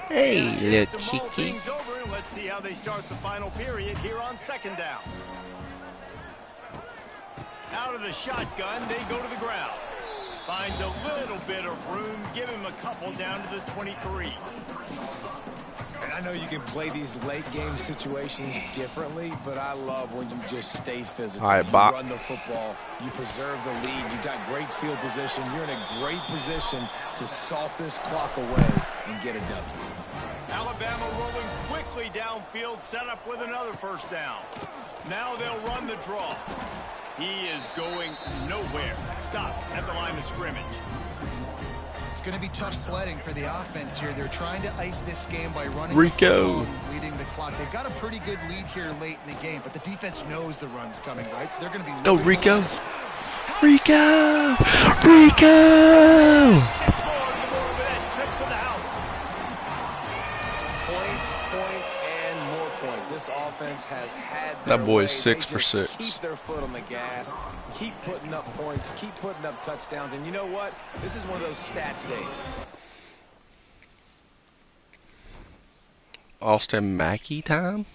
Hey, little To mull cheeky. things over, and let's see how they start the final period here on 2nd down. Out of the shotgun, they go to the ground. Finds a little bit of room, give him a couple down to the 23. And I know you can play these late game situations differently, but I love when you just stay physical. All right, you Bop. run the football, you preserve the lead, you got great field position, you're in a great position to salt this clock away and get a W. Alabama rolling quickly downfield, set up with another 1st down. Now they'll run the draw. He is going nowhere. Stop at the line of scrimmage. It's going to be tough sledding for the offense here. They're trying to ice this game by running Rico. the football and leading the clock. They've got a pretty good lead here late in the game, but the defense knows the run's coming, right? So they're going to be... Go, Rico. Rico! Rico! 6 more to go over that trip to the house. Points, and more points. This offense has had That their boy's way. 6 They for just 6. Keep their foot on the gas, keep putting up points, keep putting up touchdowns, and you know what? This is one of those stats days. Austin Mackey time.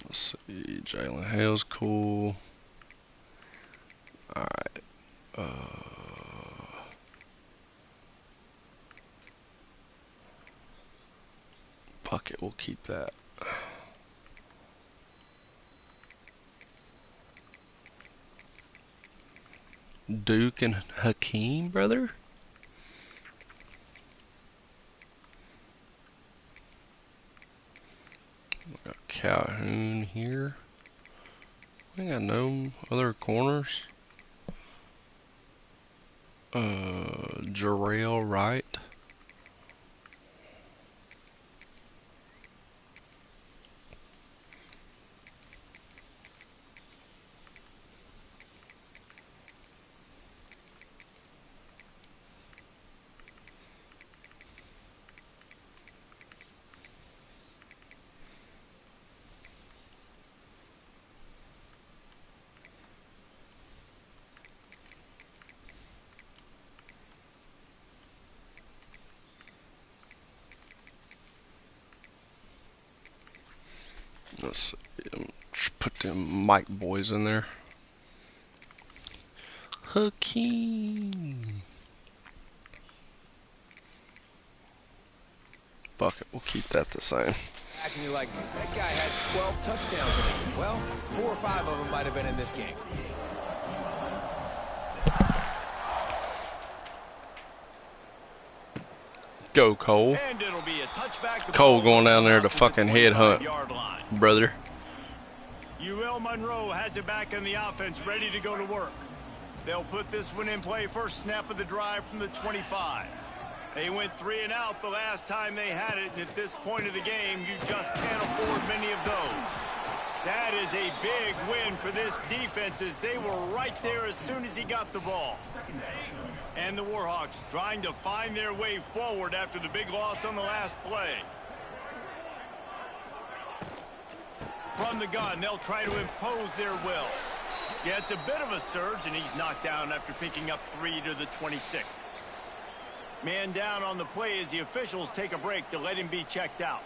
Let's see. Jalen Hale's cool. Alright. Fuck it, we'll keep that. Duke and Hakeem, brother? We got Calhoun here. We ain't got no other corners. Jarrell Wright. Let's see. Just put them Mike boys in there. Hakeem. Fuck it, we'll keep that the same. Acting you like, that guy had 12 touchdowns in it. Well, 4 or 5 of them might have been in this game. Go, Cole. And it'll be a touchback. The Cole ball going down there to up the fucking headhunt, 25-yard line. brother. Monroe has it back in the offense, ready to go to work. They'll put this one in play. First snap of the drive from the 25. They went 3 and out the last time they had it, and at this point of the game, you just can't afford many of those. That is a big win for this defense, as they were right there as soon as he got the ball. And the Warhawks trying to find their way forward after the big loss on the last play. From the gun, they'll try to impose their will. Yeah, it's a bit of a surge, and he's knocked down after picking up 3 to the 26. Man down on the play as the officials take a break to let him be checked out.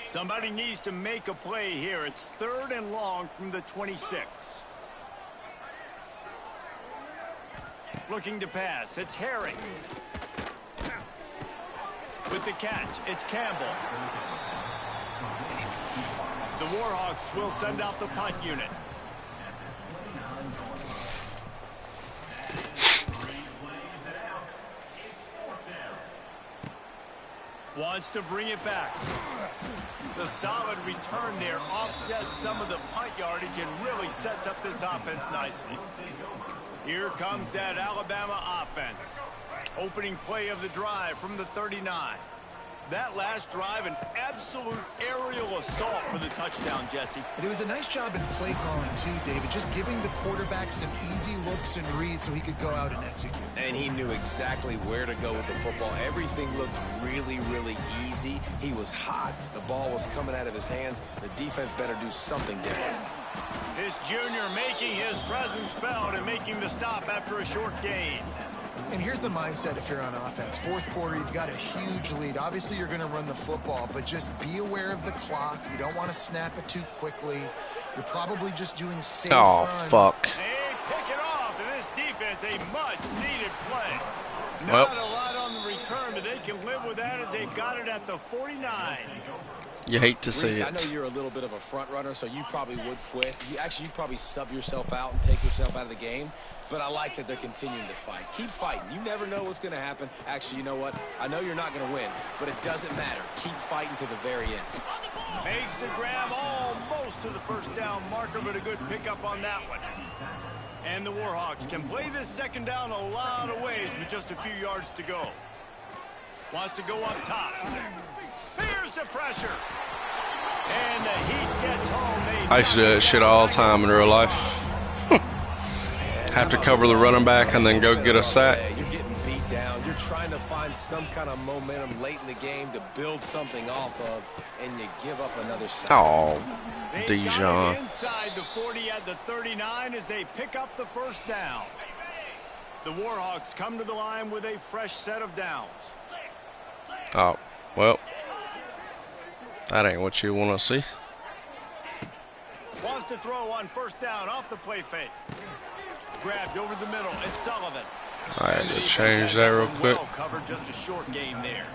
Somebody needs to make a play here. It's 3rd and long from the 26. Looking to pass. It's Herring. With the catch, it's Campbell. The Warhawks will send out the punt unit. Wants to bring it back. The solid return there offsets some of the punt yardage and really sets up this offense nicely. Here comes that Alabama offense. Opening play of the drive from the 39. That last drive, an absolute aerial assault for the touchdown, Jesse. And it was a nice job in play calling, too, David, just giving the quarterback some easy looks and reads so he could go out and execute. And he knew exactly where to go with the football. Everything looked really, really easy. He was hot. The ball was coming out of his hands. The defense better do something different. This junior making his presence felt and making the stop after a short gain. And here's the mindset if you're on offense. 4th quarter, you've got a huge lead. Obviously, you're going to run the football, but just be aware of the clock. You don't want to snap it too quickly. You're probably just doing safe runs. Fuck. They pick it off, and this defense, a much-needed play. Well. Not a lot on the return, but they can live with that as they've got it at the 49. You hate to see Reese, it. I know you're a little bit of a front runner, so you probably would quit. You'd probably sub yourself out and take yourself out of the game. But I like that they're continuing to fight. Keep fighting. You never know what's going to happen. Actually, you know what? I know you're not going to win, but it doesn't matter. Keep fighting to the very end. Makes the grab almost to the first down marker, but a good pickup on that one. And the Warhawks can play this second down a lot of ways with just a few yards to go. Wants to go up top. Here's the pressure. And the heat gets home. I used to do that shit all the time in real life. Have to cover the running back and then go get a sack. You're getting beat down. You're trying to find some kind of momentum late in the game to build something off of, and you give up another sack. Oh, Dijon. Dijon. Inside the 40 at the 39 as they pick up the first down. The Warhawks come to the line with a fresh set of downs. Oh, well, that ain't what you want to see. Wants to throw on first down off the play fake. Grabbed over the middle. It's Sullivan. I had to change that real quick. Well covered, just a short game there.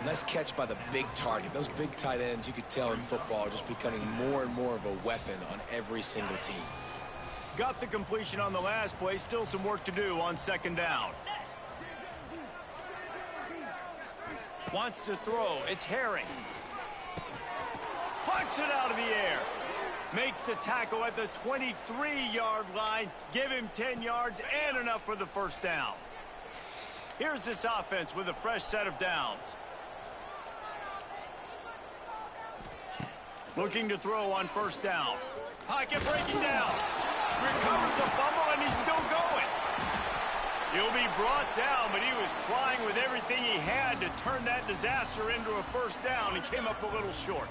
Nice catch by the big target. Those big tight ends, you could tell in football, are just becoming more and more of a weapon on every single team. Got the completion on the last play. Still some work to do on second down. Wants to throw. It's Herring. Punts it out of the air. Makes the tackle at the 23-yard line. Give him 10 yards and enough for the first down. Here's this offense with a fresh set of downs. Looking to throw on first down. Pocket breaking down. Recovers the fumble, and he's still going. He'll be brought down, but he was trying with everything he had to turn that disaster into a first down. He came up a little short.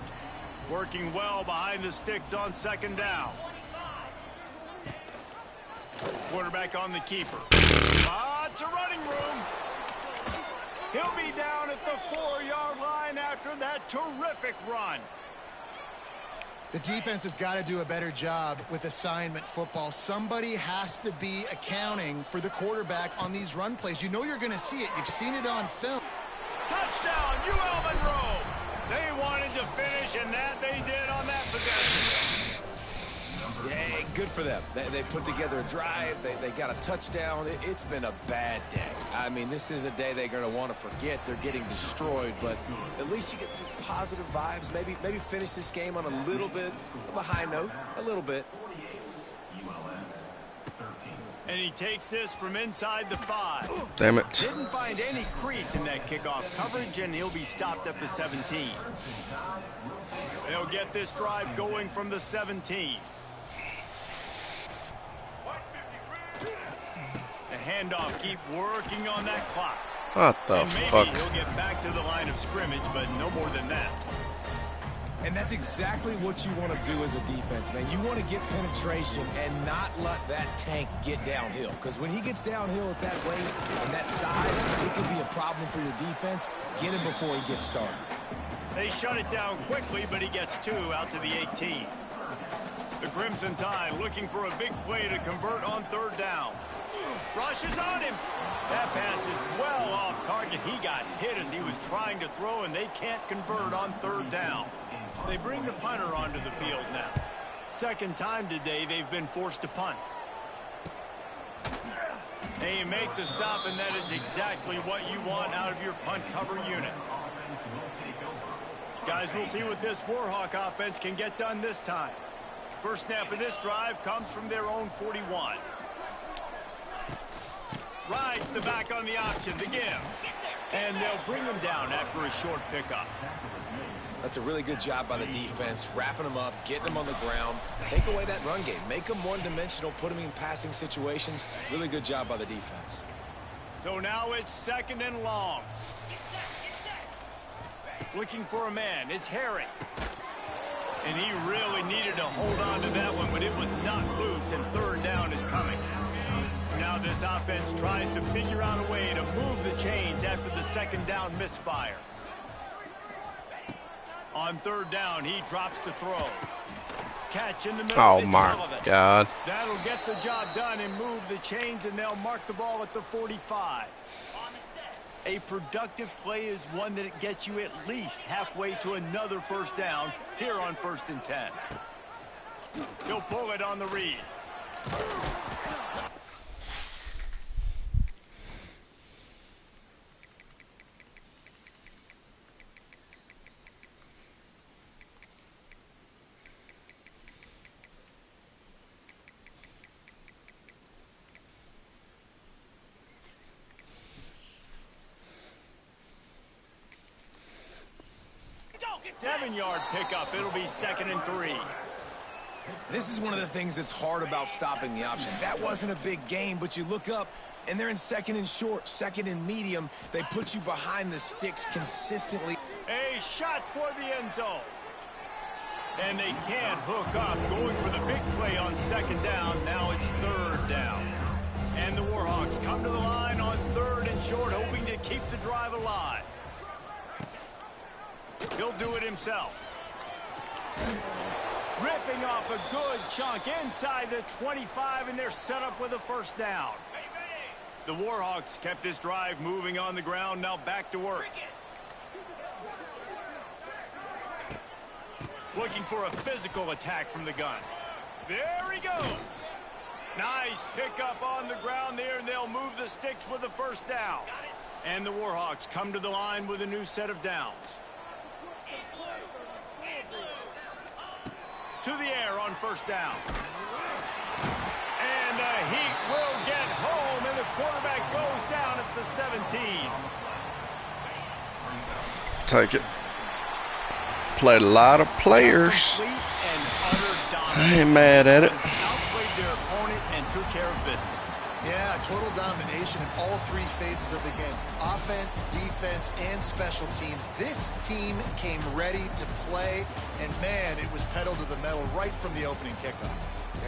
Working well behind the sticks on second down. Quarterback on the keeper. It's a running room. He'll be down at the 4-yard line after that terrific run. The defense has got to do a better job with assignment football. Somebody has to be accounting for the quarterback on these run plays. You know you're going to see it. You've seen it on film. Touchdown, UL Monroe. They wanted to finish, and that they did on that possession. Yeah, good for them. They put together a drive. They got a touchdown. It's been a bad day. I mean, this is a day they're going to want to forget. They're getting destroyed, but at least you get some positive vibes. Maybe finish this game on a little bit of a high note, a little bit. And he takes this from inside the 5. Damn it. Didn't find any crease in that kickoff coverage, and he'll be stopped at the 17. They'll get this drive going from the 17. handoff. Keep working on that clock. What the And maybe fuck? he'll get back to the line of scrimmage, but no more than that. And that's exactly what you want to do as a defense, man. You want to get penetration and not let that tank get downhill. Because when he gets downhill at that weight and that size, it could be a problem for your defense. Get him before he gets started. They shut it down quickly, but he gets 2 out to the 18. The Crimson Tide looking for a big play to convert on 3rd down. Rushes on him. That pass is well off target. He got hit as he was trying to throw, and they can't convert on 3rd down. They bring the punter onto the field now. Second time today they've been forced to punt. They make the stop, and that is exactly what you want out of your punt cover unit. Guys, we'll see what this Warhawk offense can get done this time. First snap of this drive comes from their own 41. Rides the back on the option, the give. And they'll bring him down after a short pickup. That's a really good job by the defense, wrapping them up, getting them on the ground. Take away that run game. Make them one-dimensional, put them in passing situations. Really good job by the defense. So now it's 2nd and long. Looking for a man. It's Harry. And he really needed to hold on to that one, but it was not loose, and 3rd down is coming. Now this offense tries to figure out a way to move the chains after the 2nd down misfire. On 3rd down, he drops to throw. Catch in the middle. Oh it's my Sullivan. God. That'll get the job done and move the chains, and they'll mark the ball at the 45. A productive play is one that gets you at least halfway to another 1st down here on 1st and 10. He'll pull it on the read. Seven-yard pickup. It'll be 2nd and 3. This is one of the things that's hard about stopping the option. That wasn't a big game, but you look up, and they're in 2nd and short, 2nd and medium. They put you behind the sticks consistently. A shot toward the end zone. And they can't hook up. Going for the big play on 2nd down. Now it's 3rd down. And the Warhawks come to the line on 3rd and short, hoping to keep the drive alive. He'll do it himself. Ripping off a good chunk inside the 25, and they're set up with a 1st down. The Warhawks kept this drive moving on the ground. Now back to work. Looking for a physical attack from the gun. There he goes. Nice pickup on the ground there, and they'll move the sticks with a 1st down. And the Warhawks come to the line with a new set of downs. To the air on 1st down. And the Heat will get home, and the quarterback goes down at the 17. Take it. Played a lot of players. Complete and utter I dominance. ain't mad at it. Outplayed their opponent and took care of business. Yeah, total domination in all 3 phases of the game. Offense, defense, and special teams. This team came ready to play, and man, it was pedal to the metal right from the opening kickoff.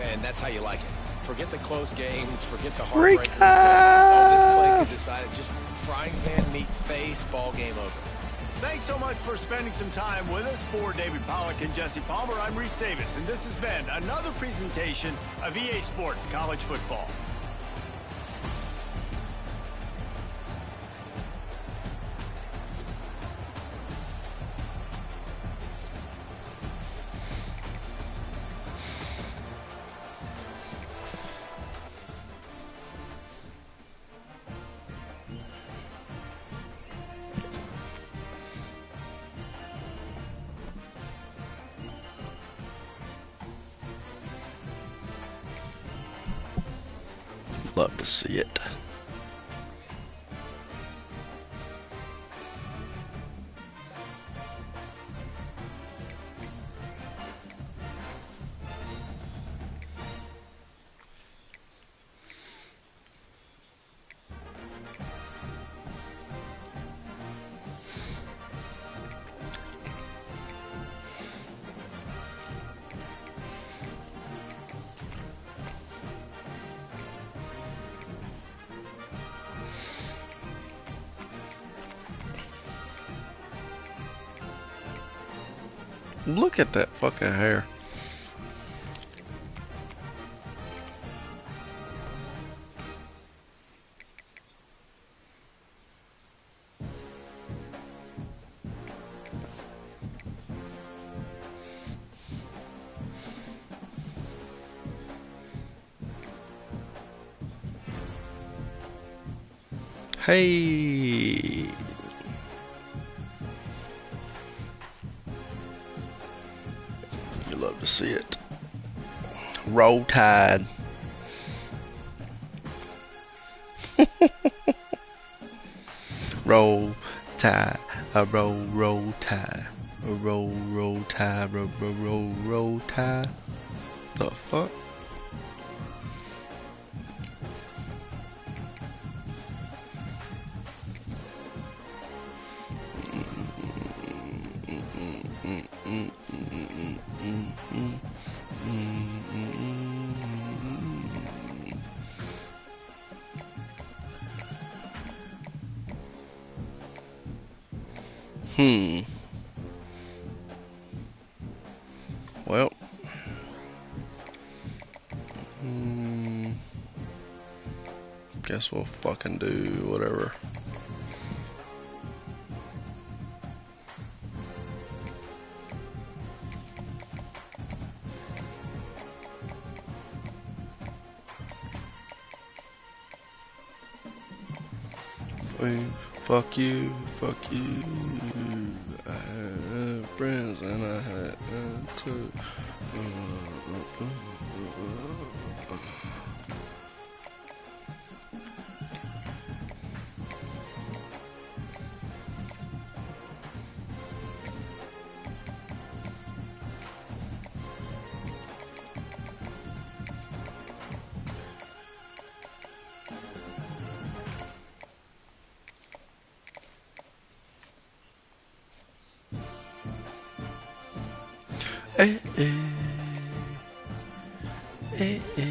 And that's how you like it. Forget the close games, forget the heartbreakers. Oh, this play could decide it. Just frying pan, meat face, ball game over. Thanks so much for spending some time with us. For David Pollack and Jesse Palmer, I'm Reese Davis, and this has been another presentation of EA Sports College Football. Love to see it. Look at that fucking hair. Hey, you love to see it. Roll Tide. Roll Tide. A roll tide. A roll tide. Roll tide. The fuck? Well. Guess we'll fucking do whatever. Fuck you, fuck you. I had friends and I had two. Eh, eh. Eh, eh.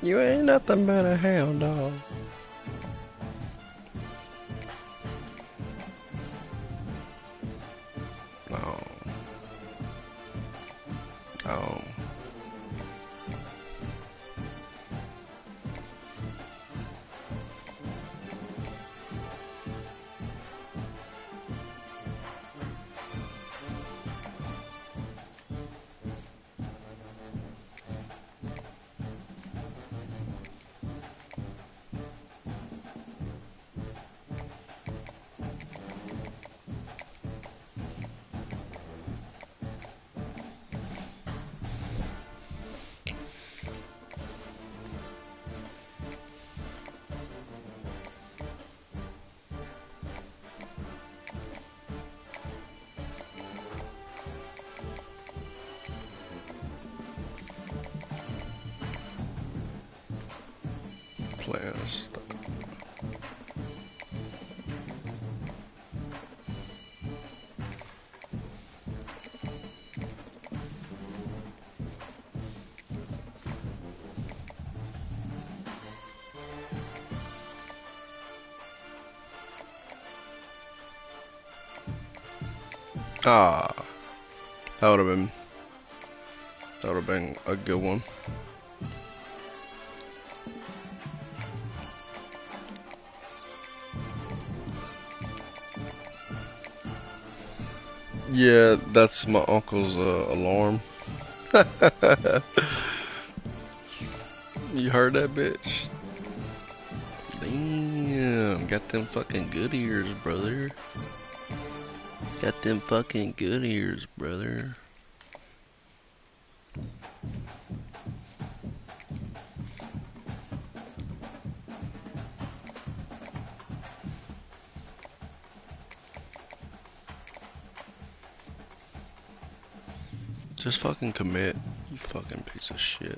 You ain't nothing but a hound dog. No. No. Plans. Ah, that would have been a good one. Yeah, that's my uncle's alarm. You heard that bitch? Damn, got them fucking good ears, brother. Got them fucking good ears, brother. Just fucking commit, you fucking piece of shit.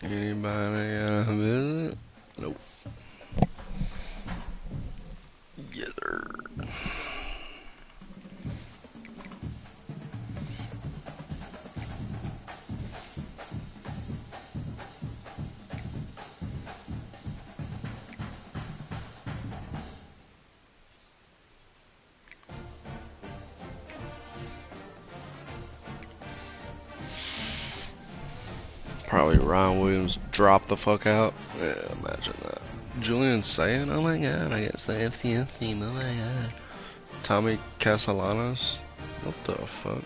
Anybody visit? Nope. Yes, sir. Probably Ryan Williams dropped the fuck out. Yeah, imagine that. Julian saying, oh my god, I guess the FCS team, oh my god. Tommy Castellanos? What the fuck?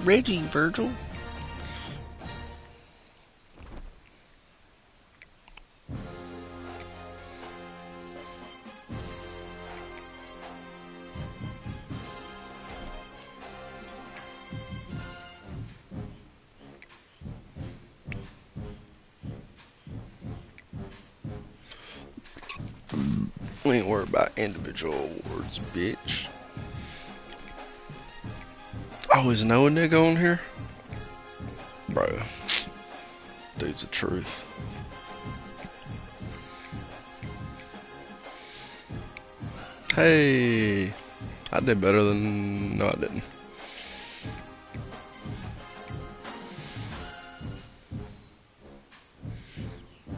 Reggie Virgil? We ain't worried about individual awards, bitch. Oh, is no nigga on here? Bro. Dude's the truth. Hey. I did better than... No, I didn't.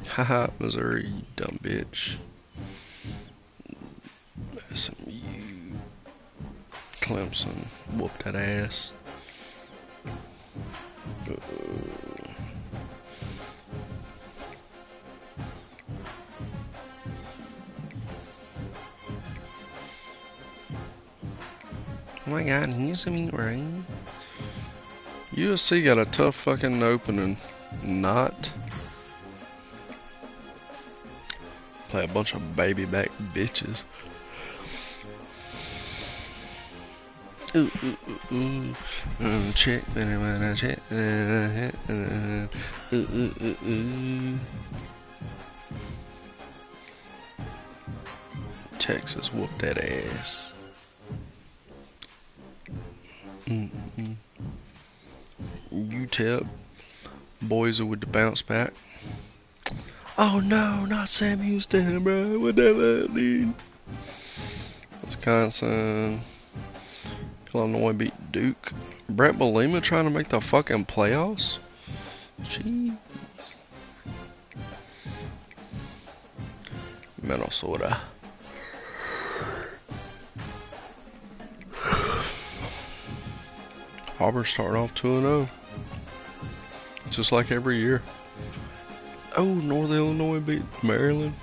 Haha, Missouri, you dumb bitch. SMU. Clemson. Whoop that ass. Oh my god, here's me rain. USC got a tough fucking opening. Not. Play a bunch of baby back bitches. Ooh, ooh, ooh, ooh. Check, check. Ooh, ooh, ooh, ooh. Texas whooped that ass. UTEP. Boys are with the bounce back. Oh no, not Sam Houston, bro. What that mean? Wisconsin. Illinois beat Duke. Brett Bielema trying to make the fucking playoffs? Jeez. Minnesota. Auburn starting off 2-0. Just like every year. Oh, North Illinois beat Maryland.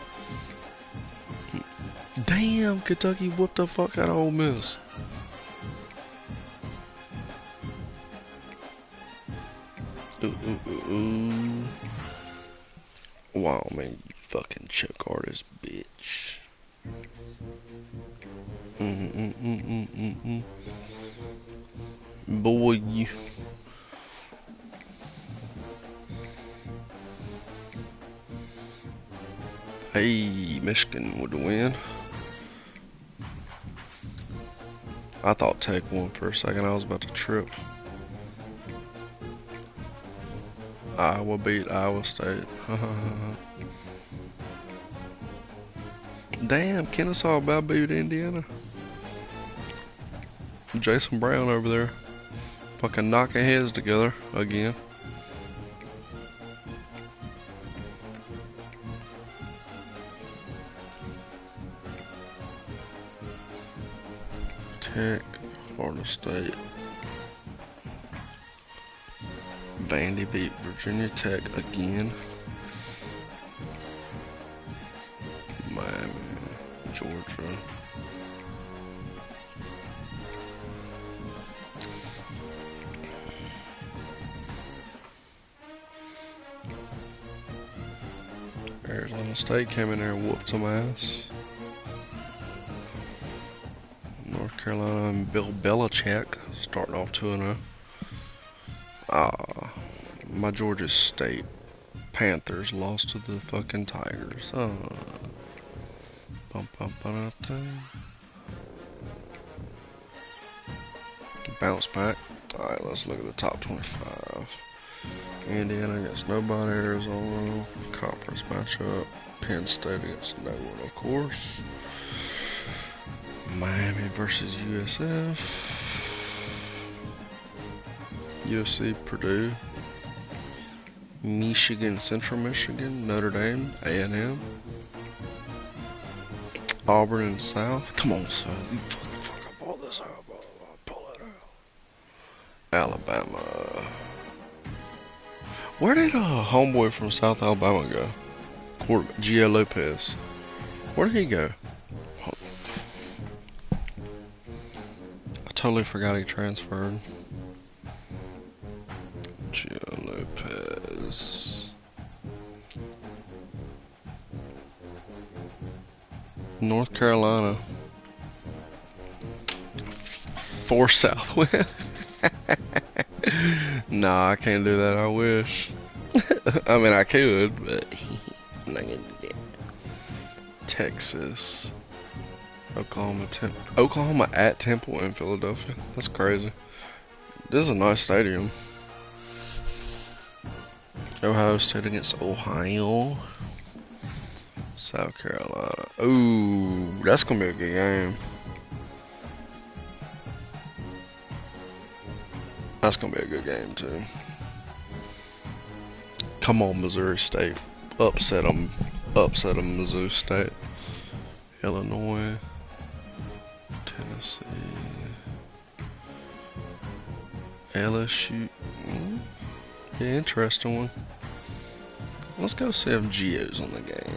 Damn, Kentucky whooped the fuck out of Ole Miss. Ooh, ooh, ooh, ooh. Wow, man, you fucking choke artist, bitch. Boy. Hey, Michigan with the win. I thought Tech won for a second. I was about to trip. Iowa beat Iowa State. Damn, Kennesaw about beat Indiana. Jason Brown over there. Fucking knocking heads together again. Tech, Florida State. Vandy beat Virginia Tech again. Miami, Georgia. Arizona State came in there and whooped some ass. North Carolina and Bill Belichick starting off 2-0. My Georgia State Panthers lost to the fucking Tigers. Bounce back. Alright, let's look at the top 25. Indiana against nobody. Arizona. Conference matchup. Penn State against no one, of course. Miami versus USF. USC, Purdue. Michigan, Central Michigan. Notre Dame, A&M. Auburn and South. Come on, son. You fuck up all this out. Pull it out. Alabama. Where did homeboy from South Alabama go? Quarterback Gio Lopez. Where did he go? I totally forgot he transferred. Gio Lopez. North Carolina. For Southwest. Nah, I can't do that. I wish. I mean, I could, but I'm not gonna do that. Texas. Oklahoma at Temple in Philadelphia. That's crazy. This is a nice stadium. Ohio State against Ohio. South Carolina. Ooh, that's gonna be a good game. That's gonna be a good game too. Come on, Missouri State. Upset them. Upset them, Missouri State. Illinois. Tennessee. LSU. Yeah, interesting one. Let's go see if Gio's on the game.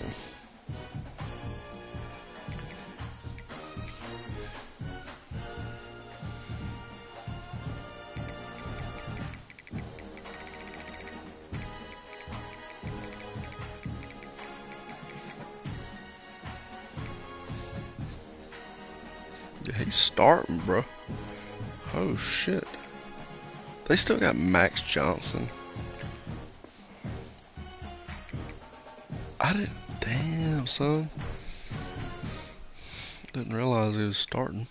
Yeah, he's starting, bro. Oh shit. They still got Max Johnson. I didn't. Damn, son. Didn't realize he was starting.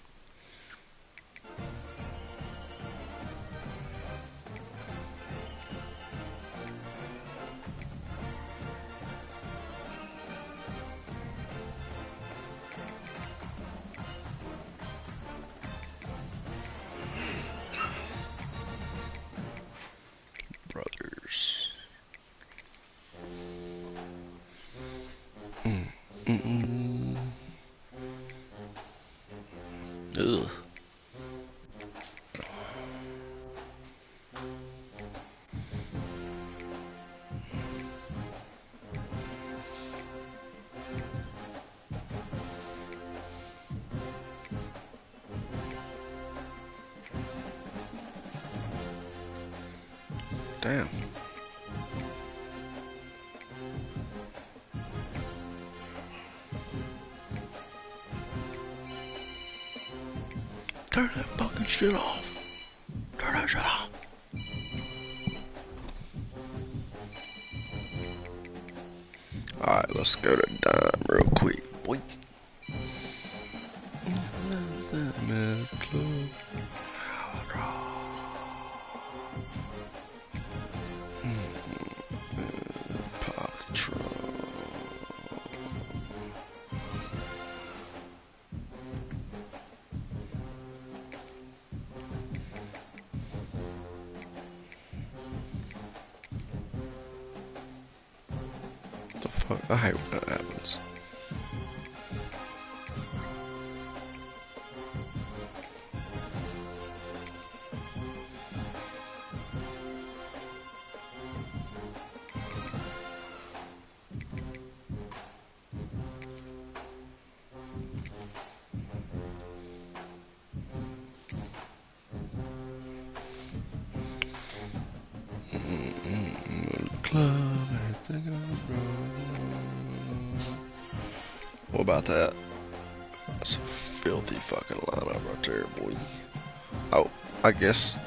Brothers. Ugh. Damn. Turn that fucking shit off. Turn that shit off. Alright, let's go to Dime real quick, boy. The fuck? I hate when that happens. Club, everything I wrote. What about that? That's a filthy fucking lineup right there, boy. Oh, I guess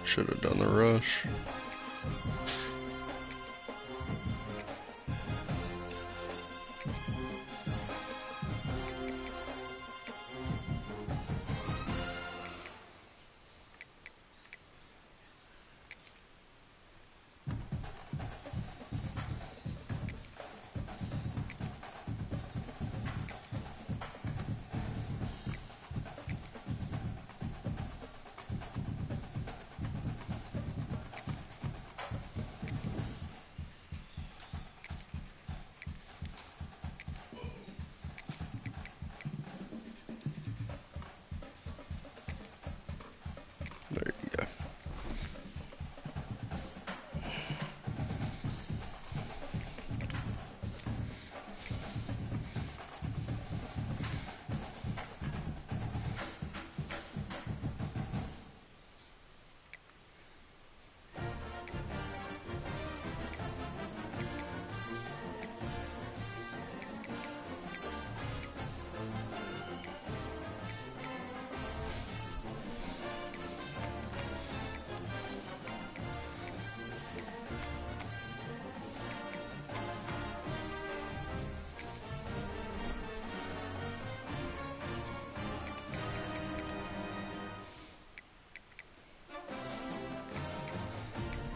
should have done the rush.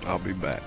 I'll be back.